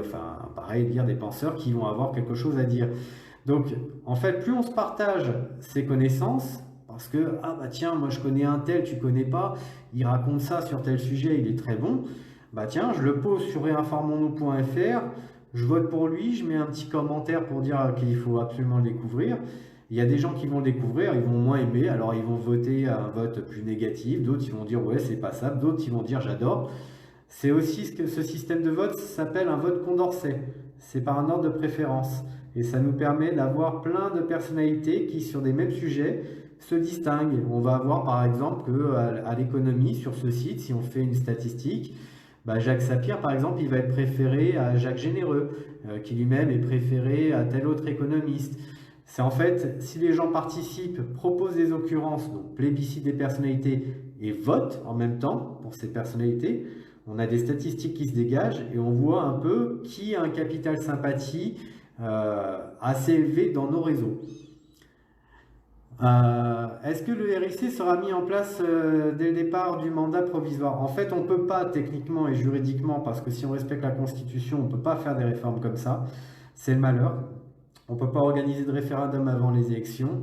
enfin, pareil, lire des penseurs qui vont avoir quelque chose à dire. Donc, en fait, plus on se partage ses connaissances, parce que, ah bah tiens, moi je connais un tel, tu connais pas, il raconte ça sur tel sujet, il est très bon, bah tiens, je le pose sur réinformons-nous.fr, je vote pour lui, je mets un petit commentaire pour dire qu'il faut absolument le découvrir. Il y a des gens qui vont le découvrir, ils vont moins aimer, alors ils vont voter un vote plus négatif, d'autres ils vont dire ouais c'est pas ça, d'autres ils vont dire j'adore. C'est aussi ce que ce système de vote s'appelle un vote Condorcet, c'est par un ordre de préférence. Et ça nous permet d'avoir plein de personnalités qui sur des mêmes sujets se distinguent. On va avoir par exemple qu'à l'économie sur ce site, si on fait une statistique, bah Jacques Sapir, par exemple, il va être préféré à Jacques Généreux, qui lui-même est préféré à tel autre économiste. C'est en fait, si les gens participent, proposent des occurrences, donc plébiscitent des personnalités et votent en même temps pour ces personnalités, on a des statistiques qui se dégagent et on voit un peu qui a un capital sympathie assez élevé dans nos réseaux. Est-ce que le RIC sera mis en place dès le départ du mandat provisoire? En fait, on ne peut pas techniquement et juridiquement, parce que si on respecte la Constitution, on ne peut pas faire des réformes comme ça. C'est le malheur. On ne peut pas organiser de référendum avant les élections.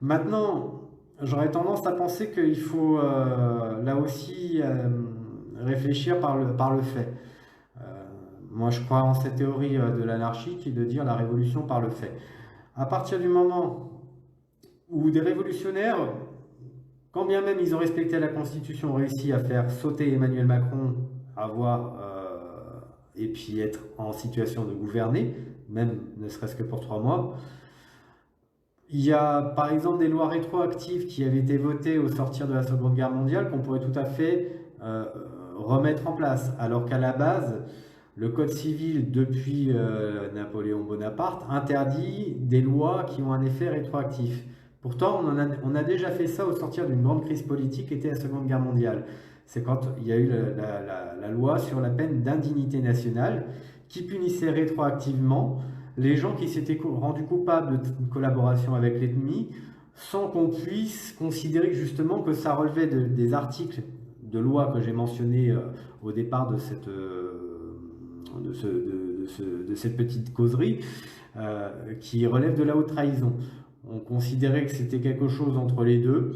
Maintenant, j'aurais tendance à penser qu'il faut là aussi réfléchir par le fait. Euh, Moi, je crois en cette théorie de l'anarchie qui est de dire la révolution par le fait. À partir du moment où des révolutionnaires, quand bien même ils ont respecté la Constitution, ont réussi à faire sauter Emmanuel Macron, et puis être en situation de gouverner, même ne serait-ce que pour 3 mois. Il y a par exemple des lois rétroactives qui avaient été votées au sortir de la Seconde Guerre mondiale qu'on pourrait tout à fait remettre en place, alors qu'à la base, le Code civil, depuis Napoléon Bonaparte, interdit des lois qui ont un effet rétroactif. Pourtant, on a déjà fait ça au sortir d'une grande crise politique qui était la Seconde Guerre mondiale. C'est quand il y a eu la loi sur la peine d'indignité nationale qui punissait rétroactivement les gens qui s'étaient rendus coupables de collaboration avec l'ennemi sans qu'on puisse considérer justement que ça relevait des articles de loi que j'ai mentionnés au départ de cette petite causerie qui relève de la haute trahison. On considérait que c'était quelque chose entre les deux.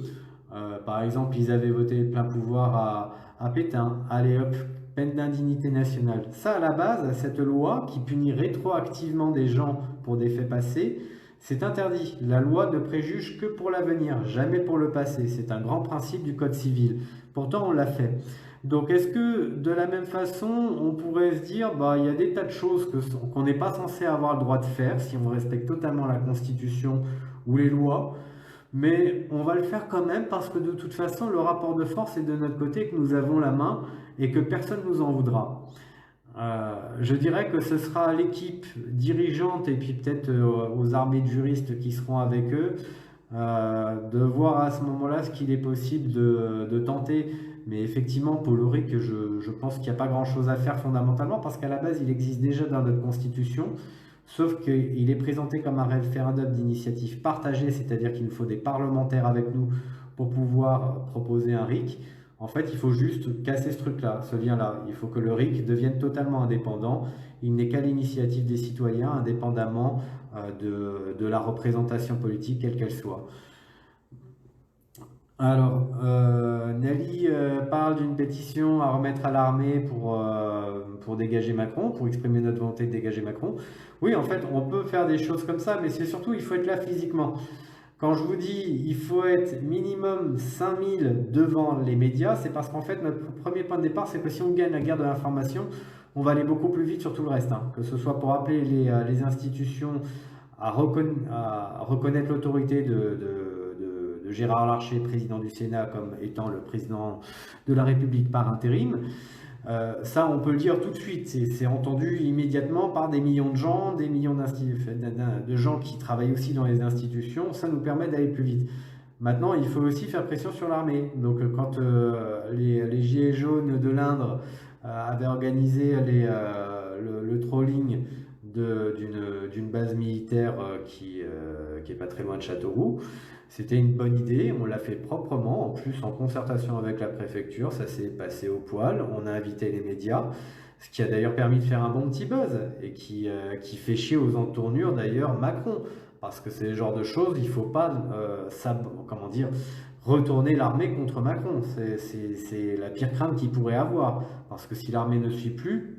Par exemple, ils avaient voté plein pouvoir à Pétain. Allez hop, peine d'indignité nationale. Ça, à la base, cette loi qui punit rétroactivement des gens pour des faits passés, c'est interdit. La loi ne préjuge que pour l'avenir, jamais pour le passé. C'est un grand principe du Code civil. Pourtant, on l'a fait. Donc, est-ce que de la même façon, on pourrait se dire, il y a des tas de choses qu'on n'est pas censé avoir le droit de faire si on respecte totalement la Constitution ou les lois, mais on va le faire quand même parce que de toute façon, le rapport de force est de notre côté, que nous avons la main et que personne ne nous en voudra. Je dirais que ce sera l'équipe dirigeante et puis peut-être aux armées de juristes qui seront avec eux de voir à ce moment-là ce qu'il est possible de tenter. Mais effectivement, Paul Ulrich, je pense qu'il n'y a pas grand-chose à faire fondamentalement parce qu'à la base, il existe déjà dans notre Constitution, sauf qu'il est présenté comme un référendum d'initiative partagée, c'est-à-dire qu'il nous faut des parlementaires avec nous pour pouvoir proposer un RIC. En fait, il faut juste casser ce truc-là, ce lien-là. Il faut que le RIC devienne totalement indépendant. Il n'est qu'à l'initiative des citoyens, indépendamment de la représentation politique, quelle qu'elle soit. Alors, Nelly parle d'une pétition à remettre à l'armée pour dégager Macron, pour exprimer notre volonté de dégager Macron. Oui, en fait, on peut faire des choses comme ça, mais c'est surtout, il faut être là physiquement. Quand je vous dis il faut être minimum 5000 devant les médias, c'est parce qu'en fait, notre premier point de départ, c'est que si on gagne la guerre de l'information, on va aller beaucoup plus vite sur tout le reste. Que ce soit pour appeler les institutions à reconnaître l'autorité de Gérard Larcher, président du Sénat, comme étant le président de la République par intérim. Ça, on peut le dire tout de suite, c'est entendu immédiatement par des millions de gens, des millions de gens qui travaillent aussi dans les institutions. Ça nous permet d'aller plus vite. Maintenant, il faut aussi faire pression sur l'armée. Donc, quand les Gilets jaunes de l'Indre avaient organisé le trolling d'une base militaire qui est pas très loin de Châteauroux, c'était une bonne idée, on l'a fait proprement, en plus en concertation avec la préfecture, ça s'est passé au poil, on a invité les médias, ce qui a d'ailleurs permis de faire un bon petit buzz, et qui fait chier aux entournures d'ailleurs Macron, parce que c'est le genre de choses, il ne faut pas, retourner l'armée contre Macron, c'est la pire crainte qu'il pourrait avoir, parce que si l'armée ne suit plus,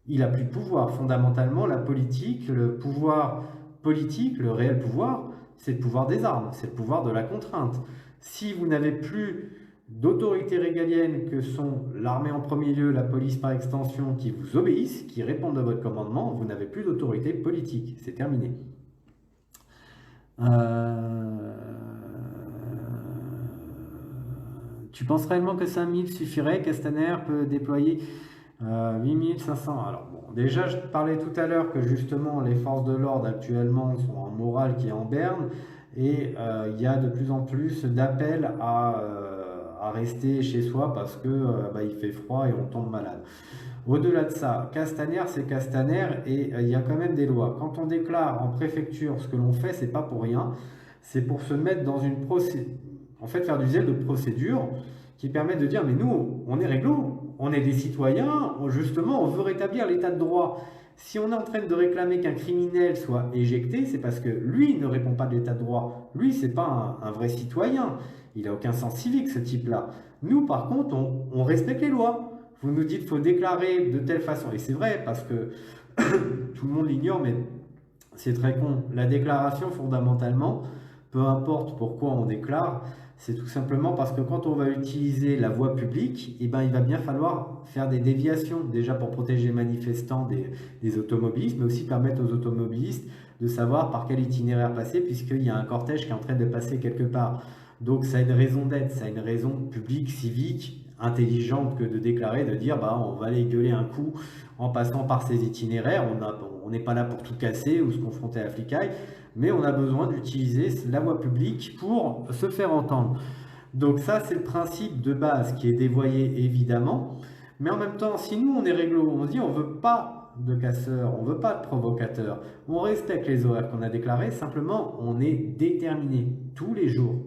il n'a plus de pouvoir. Fondamentalement, la politique, le pouvoir politique, le réel pouvoir, c'est le pouvoir des armes, c'est le pouvoir de la contrainte. Si vous n'avez plus d'autorité régalienne que sont l'armée en premier lieu, la police par extension, qui vous obéissent, qui répondent à votre commandement, vous n'avez plus d'autorité politique. C'est terminé. Tu penses réellement que 5000 suffirait? Castaner peut déployer 8500. Alors bon, déjà je te parlais tout à l'heure que justement les forces de l'ordre actuellement sont en morale qui est en berne et il y a de plus en plus d'appels à à rester chez soi parce que il fait froid et on tombe malade. Au-delà de ça, Castaner, c'est Castaner et il y a quand même des lois. Quand on déclare en préfecture ce que l'on fait, c'est pas pour rien, c'est pour se mettre dans une procédure, en fait faire du zèle de procédure qui permet de dire mais nous, on est réglo, on est des citoyens, justement, on veut rétablir l'état de droit. Si on est en train de réclamer qu'un criminel soit éjecté, c'est parce que lui ne répond pas de l'état de droit. Lui, c'est pas un vrai citoyen. Il n'a aucun sens civique, ce type-là. Nous, par contre, on respecte les lois. Vous nous dites qu'il faut déclarer de telle façon. Et c'est vrai, parce que tout le monde l'ignore, mais c'est très con. La déclaration, fondamentalement, peu importe pourquoi on déclare, c'est tout simplement parce que quand on va utiliser la voie publique, eh ben, il va bien falloir faire des déviations, déjà pour protéger les manifestants des automobilistes, mais aussi permettre aux automobilistes de savoir par quel itinéraire passer, puisqu'il y a un cortège qui est en train de passer quelque part. Donc ça a une raison d'être, ça a une raison publique, civique, intelligente que de déclarer, de dire on va aller gueuler un coup en passant par ces itinéraires. On n'est pas là pour tout casser ou se confronter à la flicaille, mais on a besoin d'utiliser la voie publique pour se faire entendre. Donc ça, c'est le principe de base qui est dévoyé évidemment, mais en même temps, si nous on est réglo, on se dit on veut pas de casseurs, on veut pas de provocateurs, on respecte les horaires qu'on a déclarés, simplement on est déterminé tous les jours,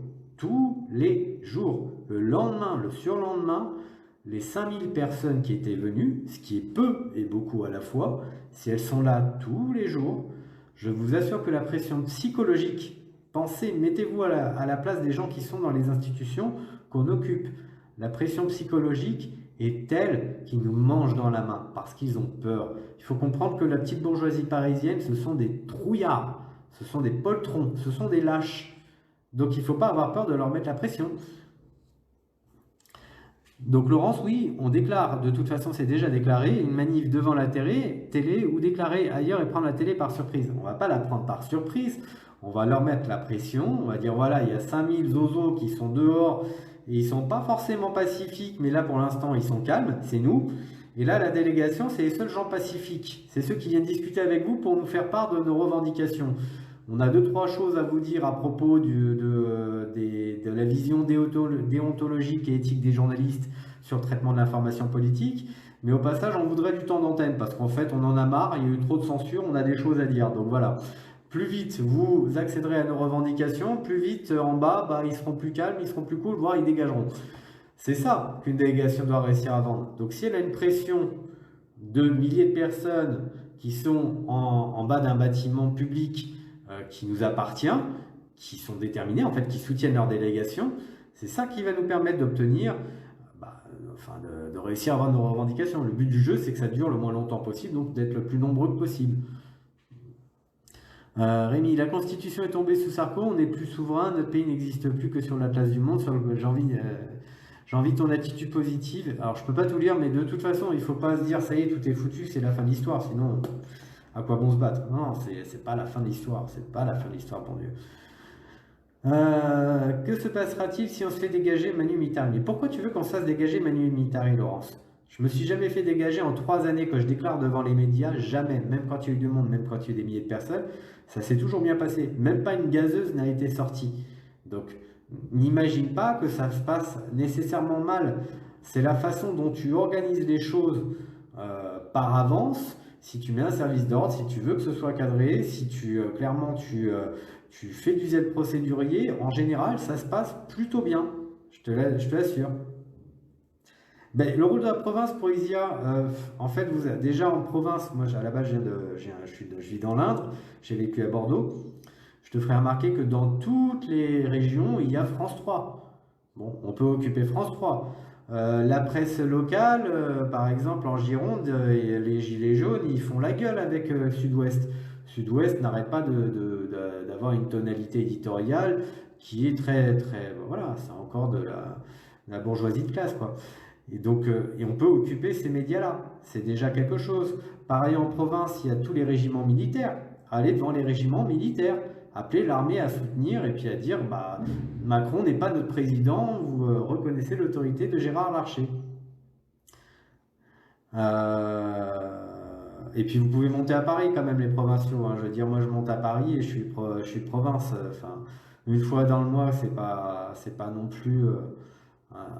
le lendemain, le surlendemain, les 5000 personnes qui étaient venues, ce qui est peu et beaucoup à la fois, si elles sont là tous les jours, je vous assure que la pression psychologique, pensez, mettez-vous à la place des gens qui sont dans les institutions qu'on occupe. La pression psychologique est telle qu'ils nous mangent dans la main parce qu'ils ont peur. Il faut comprendre que la petite bourgeoisie parisienne, ce sont des trouillards, ce sont des poltrons, ce sont des lâches. Donc il ne faut pas avoir peur de leur mettre la pression. Donc Laurence, oui, on déclare, de toute façon c'est déjà déclaré, une manif devant la télé ou déclarer ailleurs et prendre la télé par surprise. On ne va pas la prendre par surprise, on va leur mettre la pression, on va dire voilà, il y a 5000 zozos qui sont dehors et ils ne sont pas forcément pacifiques, mais là pour l'instant ils sont calmes, c'est nous. Et là la délégation, c'est les seuls gens pacifiques, c'est ceux qui viennent discuter avec vous pour nous faire part de nos revendications. On a 2-3 choses à vous dire à propos de la vision déontologique et éthique des journalistes sur le traitement de l'information politique. Mais au passage, on voudrait du temps d'antenne parce qu'en fait, on en a marre, il y a eu trop de censure, on a des choses à dire. Donc voilà, plus vite vous accéderez à nos revendications, plus vite en bas, ils seront plus calmes, ils seront plus cool, voire ils dégageront. C'est ça qu'une délégation doit réussir à vendre. Donc si elle a une pression de milliers de personnes qui sont en bas d'un bâtiment public, qui nous appartient, qui sont déterminés, en fait, qui soutiennent leur délégation, c'est ça qui va nous permettre d'obtenir, de réussir à avoir nos revendications. Le but du jeu, c'est que ça dure le moins longtemps possible, donc d'être le plus nombreux possible. Rémi, la Constitution est tombée sous Sarko, on n'est plus souverain, notre pays n'existe plus que sur l'atlas du monde, j'ai envie de ton attitude positive. Alors, je peux pas tout lire, mais de toute façon, il faut pas se dire, ça y est, tout est foutu, c'est la fin de l'histoire, sinon... À quoi bon se battre? Non, c'est pas la fin de l'histoire, c'est pas la fin de l'histoire, bon Dieu. Que se passera-t-il si on se fait dégager Manu Mitari? Mais pourquoi tu veux qu'on se fasse dégager Manu Mitari, Laurence? Je me suis jamais fait dégager en 3 années que je déclare devant les médias, jamais, même quand il y a eu du monde, même quand il y a eu des milliers de personnes, ça s'est toujours bien passé. Même pas une gazeuse n'a été sortie. Donc, n'imagine pas que ça se passe nécessairement mal. C'est la façon dont tu organises les choses par avance. Si tu mets un service d'ordre, si tu veux que ce soit cadré, si clairement tu fais du zèle procédurier, en général, ça se passe plutôt bien. Je te l'assure. Le rôle de la province pour Isia, en fait, déjà en province, moi à la base je vis dans l'Indre, j'ai vécu à Bordeaux. Je te ferai remarquer que dans toutes les régions, il y a France 3. Bon, on peut occuper France 3. La presse locale, par exemple en Gironde, les Gilets jaunes, ils font la gueule avec Sud-Ouest. Sud-Ouest n'arrête pas d'avoir une tonalité éditoriale qui est très, très... Voilà, c'est encore de la bourgeoisie de classe, quoi. Et donc, et on peut occuper ces médias-là. C'est déjà quelque chose. Pareil en province, il y a tous les régiments militaires. Allez devant les régiments militaires. Appeler l'armée à soutenir et puis à dire Macron n'est pas notre président, vous reconnaissez l'autorité de Gérard Larcher. Et puis vous pouvez monter à Paris quand même, les provinciaux. Je veux dire, moi je monte à Paris et je suis de province. Une fois dans le mois, c'est pas non plus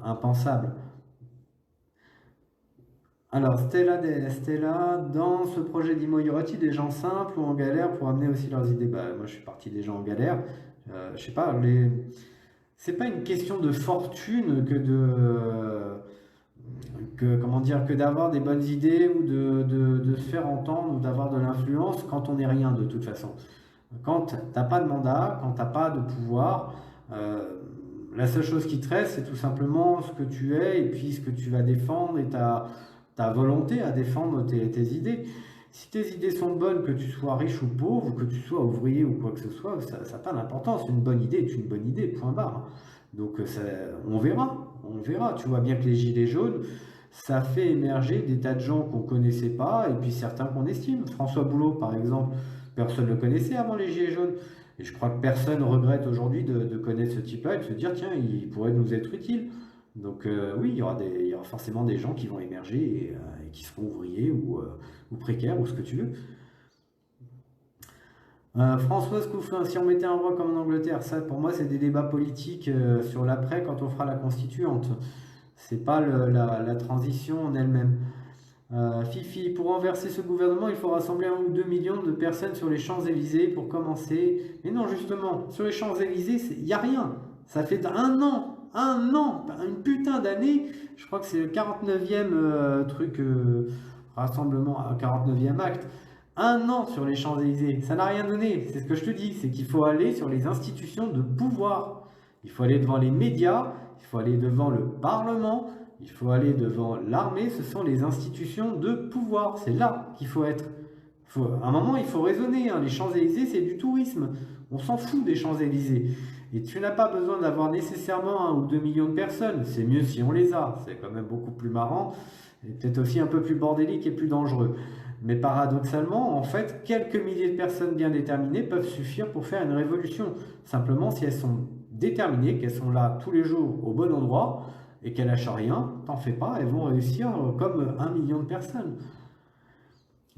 impensable. Alors, Stella, dans ce projet d'IMO, y aura-t-il des gens simples ou en galère pour amener aussi leurs idées? Bah, moi, je suis parti des gens en galère. Je sais pas, c'est pas une question de fortune comment dire, que d'avoir des bonnes idées ou de se faire entendre ou d'avoir de l'influence quand on n'est rien de toute façon. Quand t'as pas de mandat, quand t'as pas de pouvoir, euh, la seule chose qui te reste, c'est tout simplement ce que tu es et puis ce que tu vas défendre et ta volonté à défendre tes idées. Si tes idées sont bonnes, que tu sois riche ou pauvre, que tu sois ouvrier ou quoi que ce soit, ça n'a pas d'importance. Une bonne idée est une bonne idée, point barre. Donc on verra. Tu vois bien que les gilets jaunes, ça fait émerger des tas de gens qu'on ne connaissait pas et puis certains qu'on estime. François Boulot, par exemple, personne ne le connaissait avant les gilets jaunes. Et je crois que personne ne regrette aujourd'hui de connaître ce type-là et de se dire, tiens, il pourrait nous être utile. Donc oui, il y aura forcément des gens qui vont émerger et qui seront ouvriers ou précaires ou ce que tu veux. Françoise Couffin, si on mettait un roi comme en Angleterre, ça pour moi c'est des débats politiques sur l'après quand on fera la constituante. C'est pas la transition en elle-même. Fifi, pour renverser ce gouvernement, il faut rassembler 1 ou 2 millions de personnes sur les Champs-Élysées pour commencer. Mais non, justement, sur les Champs-Élysées, il n'y a rien. Ça fait un an, une putain d'année. Je crois que c'est le 49e rassemblement, 49e acte. Un an sur les Champs-Élysées, ça n'a rien donné. C'est ce que je te dis, c'est qu'il faut aller sur les institutions de pouvoir. Il faut aller devant les médias, il faut aller devant le Parlement, il faut aller devant l'armée, ce sont les institutions de pouvoir. C'est là qu'il faut être. À un moment, il faut raisonner. Hein. Les Champs-Élysées, c'est du tourisme. On s'en fout des Champs-Élysées. Et tu n'as pas besoin d'avoir nécessairement 1 ou 2 millions de personnes. C'est mieux si on les a. C'est quand même beaucoup plus marrant. Et peut-être aussi un peu plus bordélique et plus dangereux. Mais paradoxalement, en fait, quelques milliers de personnes bien déterminées peuvent suffire pour faire une révolution. Simplement, si elles sont déterminées, qu'elles sont là tous les jours au bon endroit, et qu'elles lâchent rien, t'en fais pas, elles vont réussir comme 1 million de personnes.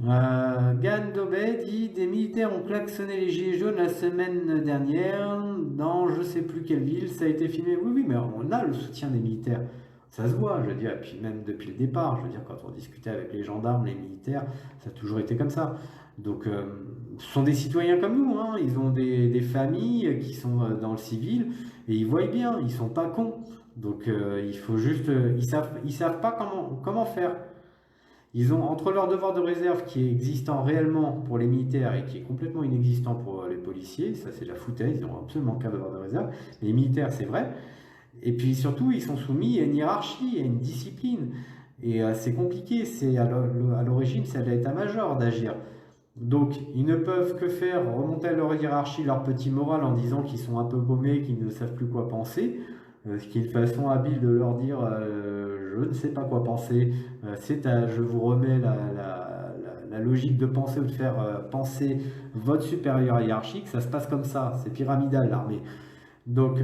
Gann Dobet dit des militaires ont klaxonné les gilets jaunes la semaine dernière dans je sais plus quelle ville, ça a été filmé. Oui, mais on a le soutien des militaires. Ça se voit, je veux dire, et puis même depuis le départ, je veux dire, quand on discutait avec les gendarmes, les militaires, ça a toujours été comme ça. Donc, ce sont des citoyens comme nous, hein. Ils ont des familles qui sont dans le civil et ils voient bien, ils sont pas cons. Donc, il faut juste, ils savent pas comment faire. Ils ont entre leur devoir de réserve qui est existant réellement pour les militaires et qui est complètement inexistant pour les policiers, ça c'est de la foutaise, ils n'ont absolument aucun devoir de réserve. Mais les militaires, c'est vrai. Et puis surtout, ils sont soumis à une hiérarchie, à une discipline. Et c'est compliqué, c'est à l'origine, c'est à l'état-major d'agir. Donc, ils ne peuvent que faire remonter à leur hiérarchie leur petit moral en disant qu'ils sont un peu paumés, qu'ils ne savent plus quoi penser. Ce qui est une façon habile de leur dire je ne sais pas quoi penser, je vous remets la logique de penser ou de faire penser votre supérieur hiérarchique, ça se passe comme ça, c'est pyramidal l'armée. Donc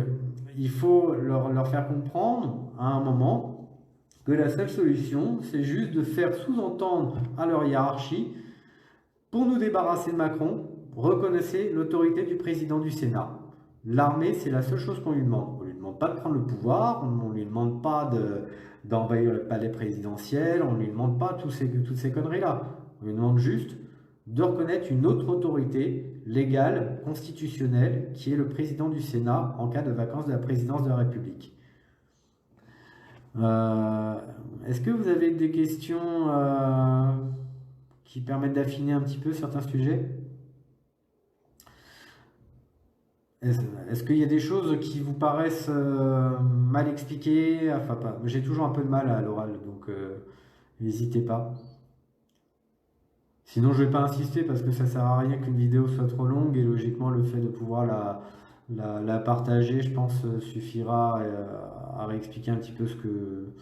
il faut leur faire comprendre à un moment que la seule solution, c'est juste de faire sous-entendre à leur hiérarchie, pour nous débarrasser de Macron, reconnaissez l'autorité du président du Sénat. L'armée, c'est la seule chose qu'on lui demande. On ne lui demande pas de prendre le pouvoir, on ne lui demande pas d'envahir le palais présidentiel, on ne lui demande pas toutes ces conneries-là. On lui demande juste de reconnaître une autre autorité légale, constitutionnelle, qui est le président du Sénat en cas de vacance de la présidence de la République. Est-ce que vous avez des questions qui permettent d'affiner un petit peu certains sujets ? Est-ce qu'il y a des choses qui vous paraissent mal expliquées? Enfin, pas. J'ai toujours un peu de mal à l'oral, donc n'hésitez pas. Sinon, je ne vais pas insister parce que ça sert à rien qu'une vidéo soit trop longue et logiquement, le fait de pouvoir la partager, je pense, suffira à réexpliquer un petit peu ce que.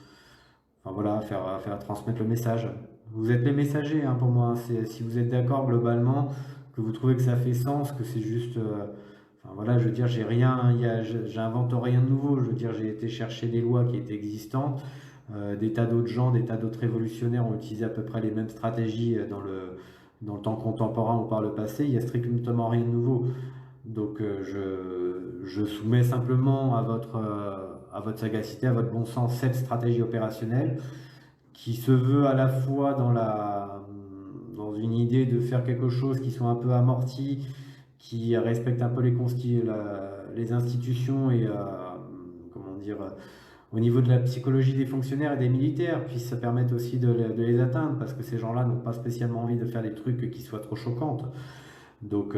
Enfin voilà, faire transmettre le message. Vous êtes les messagers hein, pour moi. Si vous êtes d'accord globalement, que vous trouvez que ça fait sens, que c'est juste. Enfin voilà, je veux dire, j'invente rien de nouveau. Je veux dire, j'ai été chercher des lois qui étaient existantes. Des tas d'autres gens, des tas d'autres révolutionnaires ont utilisé à peu près les mêmes stratégies dans le temps contemporain ou par le passé. Il n'y a strictement rien de nouveau. Donc je soumets simplement à à votre sagacité, à votre bon sens, cette stratégie opérationnelle qui se veut à la fois dans une idée de faire quelque chose qui soit un peu amorti, qui respecte un peu les institutions et comment dire, au niveau de la psychologie des fonctionnaires et des militaires, puis ça permet aussi de les atteindre, parce que ces gens-là n'ont pas spécialement envie de faire des trucs qui soient trop choquantes. Donc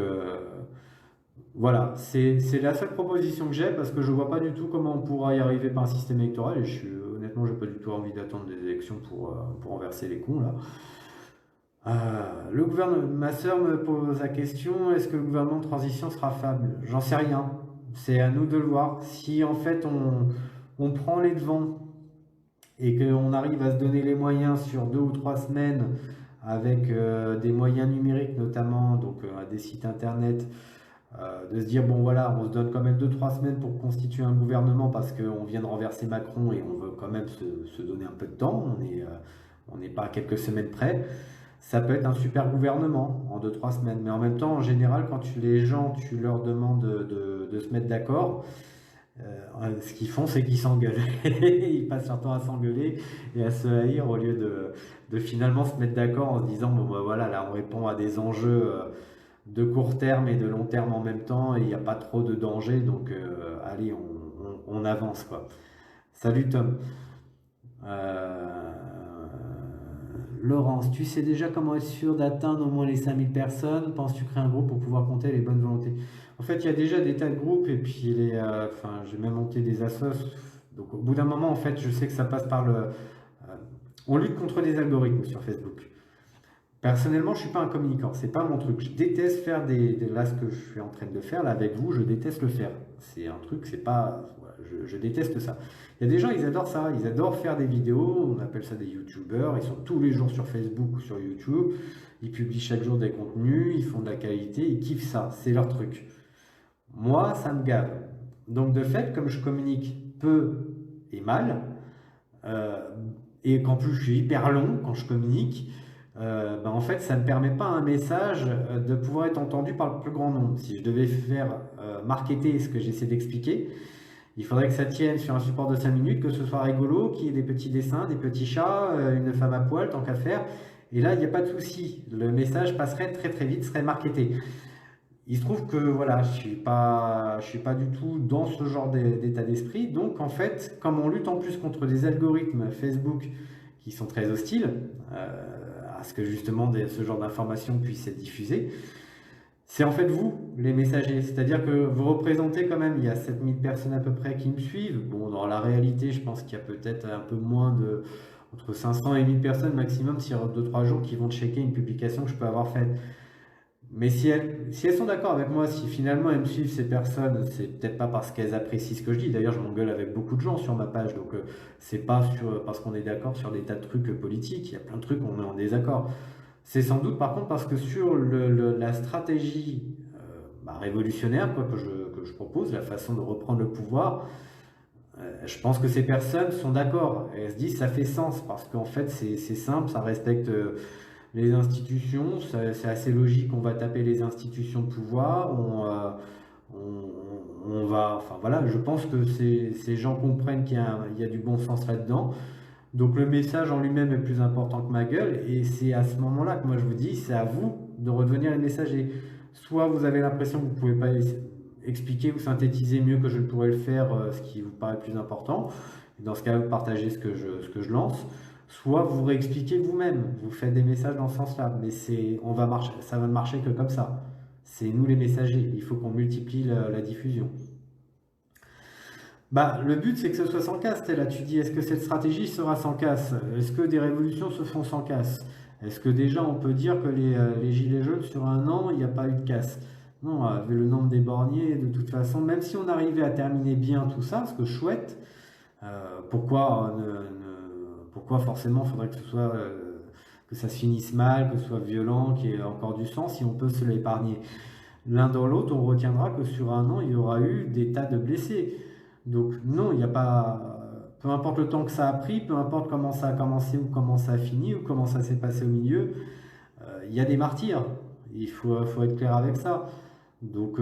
voilà, c'est la seule proposition que j'ai, parce que je vois pas du tout comment on pourra y arriver par un système électoral, et honnêtement, j'ai pas du tout envie d'attendre des élections pour renverser les cons là. Ma sœur me pose la question, est-ce que le gouvernement de transition sera fiable? J'en sais rien. C'est à nous de le voir. Si en fait on prend les devants et qu'on arrive à se donner les moyens sur 2 ou 3 semaines avec des moyens numériques notamment, donc des sites internet, de se dire bon voilà, on se donne quand même 2 ou 3 semaines pour constituer un gouvernement parce qu'on vient de renverser Macron et on veut quand même se donner un peu de temps, on n'est pas à quelques semaines près. Ça peut être un super gouvernement en 2 ou 3 semaines, mais en même temps, en général, quand les gens, tu leur demandes de se mettre d'accord, ce qu'ils font, c'est qu'ils s'engueulent. Ils passent leur temps à s'engueuler et à se haïr au lieu de finalement se mettre d'accord en se disant bon bah voilà, là on répond à des enjeux de court terme et de long terme en même temps et il n'y a pas trop de danger, donc allez, on avance quoi. Salut Tom. Euh, Laurence, tu sais déjà comment être sûr d'atteindre au moins les 5000 personnes? Penses-tu créer un groupe pour pouvoir compter les bonnes volontés? En fait, il y a déjà des tas de groupes et puis j'ai même monté des assos. Donc au bout d'un moment, en fait, je sais que ça passe par on lutte contre les algorithmes sur Facebook. Personnellement, je suis pas un communicant, c'est pas mon truc. Je déteste faire là ce que je suis en train de faire là avec vous, je déteste le faire. C'est un truc, c'est pas, voilà, je déteste ça. Il y a des gens, ils adorent ça, ils adorent faire des vidéos, on appelle ça des youtubeurs, ils sont tous les jours sur Facebook ou sur YouTube, ils publient chaque jour des contenus, ils font de la qualité, ils kiffent ça, c'est leur truc. Moi, ça me gave. Donc de fait, comme je communique peu et mal, euh, et qu'en plus je suis hyper long quand je communique, en fait, ça ne permet pas à un message de pouvoir être entendu par le plus grand nombre. Si je devais faire marketer ce que j'essaie d'expliquer, il faudrait que ça tienne sur un support de 5 minutes, que ce soit rigolo, qu'il y ait des petits dessins, des petits chats, une femme à poil, tant qu'à faire. Et là, il n'y a pas de souci. Le message passerait très très vite, serait marketé. Il se trouve que voilà, je suis pas du tout dans ce genre d'état d'esprit. Donc en fait, comme on lutte en plus contre des algorithmes Facebook qui sont très hostiles à ce que justement ce genre d'informations puisse être diffusées, c'est en fait vous, les messagers. C'est-à-dire que vous représentez quand même, il y a 7000 personnes à peu près qui me suivent. Bon, dans la réalité, je pense qu'il y a peut-être un peu moins entre 500 et 1000 personnes maximum sur 2 ou 3 jours qui vont checker une publication que je peux avoir faite. Mais si elles sont d'accord avec moi, si finalement elles me suivent ces personnes, c'est peut-être pas parce qu'elles apprécient ce que je dis. D'ailleurs, je m'engueule avec beaucoup de gens sur ma page, donc c'est pas parce qu'on est d'accord sur des tas de trucs politiques. Il y a plein de trucs où on est en désaccord. C'est sans doute par contre parce que sur la stratégie révolutionnaire quoi, que je propose, la façon de reprendre le pouvoir, je pense que ces personnes sont d'accord. Et elles se disent ça fait sens parce qu'en fait c'est simple, ça respecte les institutions, c'est assez logique, on va taper les institutions de pouvoir, on va, enfin voilà, je pense que ces gens comprennent qu'il y a du bon sens là-dedans. Donc le message en lui-même est plus important que ma gueule, et c'est à ce moment-là que moi je vous dis, c'est à vous de redevenir les messagers. Soit vous avez l'impression que vous ne pouvez pas expliquer ou synthétiser mieux que je ne pourrais le faire, ce qui vous paraît plus important. Dans ce cas, vous partagez ce que je lance. Soit vous réexpliquez vous-même, vous faites des messages dans ce sens-là, mais ça va ne marcher que comme ça. C'est nous les messagers, il faut qu'on multiplie la diffusion. Le but, c'est que ce soit sans casse. Là, tu dis, est-ce que cette stratégie sera sans casse? Est-ce que des révolutions se font sans casse? Est-ce que déjà on peut dire que les gilets jaunes, sur un an, il n'y a pas eu de casse? Non, vu le nombre des borniers, de toute façon, même si on arrivait à terminer bien tout ça, ce que je souhaite, pourquoi forcément faudrait que que ça se finisse mal, que ce soit violent, qu'il y ait encore du sang, si on peut se l'épargner? L'un dans l'autre, on retiendra que sur un an, il y aura eu des tas de blessés. Donc non, il n'y a pas. Peu importe le temps que ça a pris, peu importe comment ça a commencé ou comment ça a fini ou comment ça s'est passé au milieu, il y a des martyrs. Il faut être clair avec ça. Donc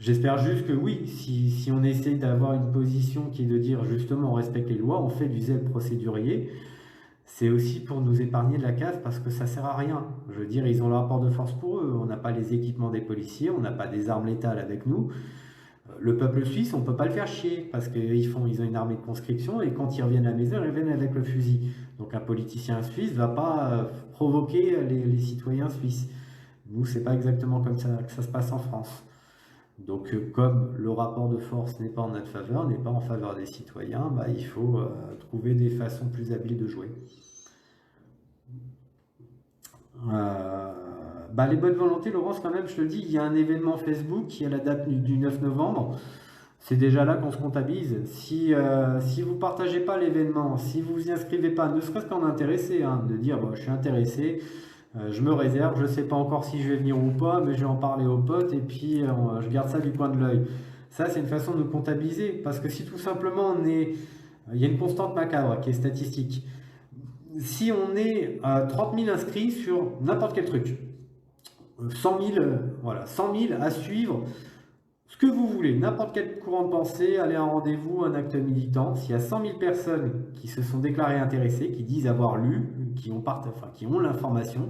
J'espère juste que oui, si on essaie d'avoir une position qui est de dire justement on respecte les lois, on fait du zèle procédurier, c'est aussi pour nous épargner de la casse parce que ça sert à rien. Je veux dire, ils ont le rapport de force pour eux. On n'a pas les équipements des policiers, on n'a pas des armes létales avec nous. Le peuple suisse, on ne peut pas le faire chier parce qu'ils ont une armée de conscription et quand ils reviennent à la maison, ils reviennent avec le fusil. Donc un politicien suisse ne va pas provoquer les citoyens suisses. Nous, c'est pas exactement comme ça que ça se passe en France. Donc comme le rapport de force n'est pas en notre faveur, n'est pas en faveur des citoyens, bah, il faut trouver des façons plus habiles de jouer. Bah, les bonnes volontés, Laurence, quand même, je te dis, il y a un événement Facebook qui a la date du 9 novembre. C'est déjà là qu'on se comptabilise. Si vous ne partagez pas l'événement, si vous vous y inscrivez pas, ne serait-ce qu'en intéressé, hein, de dire bon, je suis intéressé, je me réserve, je ne sais pas encore si je vais venir ou pas, mais je vais en parler aux potes et puis je garde ça du coin de l'œil. Ça, c'est une façon de nous comptabiliser parce que si tout simplement il y a une constante macabre qui est statistique. Si on est à 30 000 inscrits sur n'importe quel truc, 100 000, voilà, 100 000 à suivre, ce que vous voulez, n'importe quel courant de pensée, aller à un rendez-vous, un acte militant, s'il y a 100 000 personnes qui se sont déclarées intéressées, qui disent avoir lu, qui ont l'information,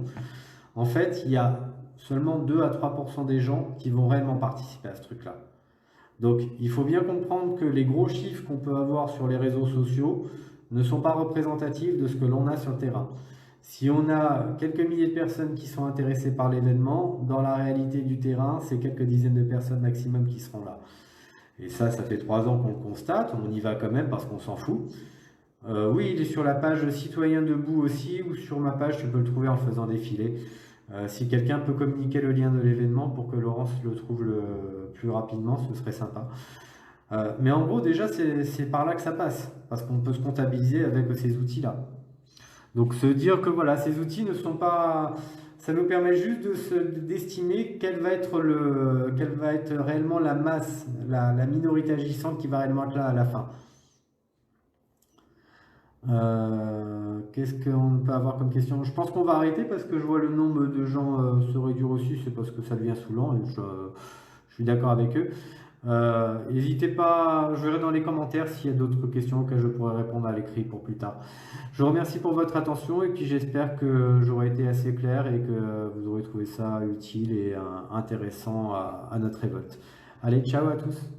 en fait, il y a seulement 2 à 3% des gens qui vont réellement participer à ce truc-là. Donc, il faut bien comprendre que les gros chiffres qu'on peut avoir sur les réseaux sociaux ne sont pas représentatifs de ce que l'on a sur le terrain. Si on a quelques milliers de personnes qui sont intéressées par l'événement, dans la réalité du terrain, c'est quelques dizaines de personnes maximum qui seront là. Et ça fait 3 ans qu'on le constate, on y va quand même parce qu'on s'en fout. Oui, il est sur la page Citoyens Debout aussi, ou sur ma page, tu peux le trouver en faisant défiler. Si quelqu'un peut communiquer le lien de l'événement pour que Laurence le trouve le plus rapidement, ce serait sympa. Mais en gros, déjà, c'est par là que ça passe, parce qu'on peut se comptabiliser avec ces outils-là. Donc se dire que voilà, ces outils ne sont pas... Ça nous permet juste d'estimer quelle va être réellement la masse, la minorité agissante qui va réellement être là à la fin. Qu'est-ce qu'on peut avoir comme question? Je pense qu'on va arrêter parce que je vois le nombre de gens se réduire aussi, c'est parce que ça devient saoulant et je suis d'accord avec eux. N'hésitez pas, je verrai dans les commentaires s'il y a d'autres questions auxquelles je pourrais répondre à l'écrit pour plus tard. Je vous remercie pour votre attention et puis j'espère que j'aurai été assez clair et que vous aurez trouvé ça utile et intéressant à notre révolte. Allez, ciao à tous!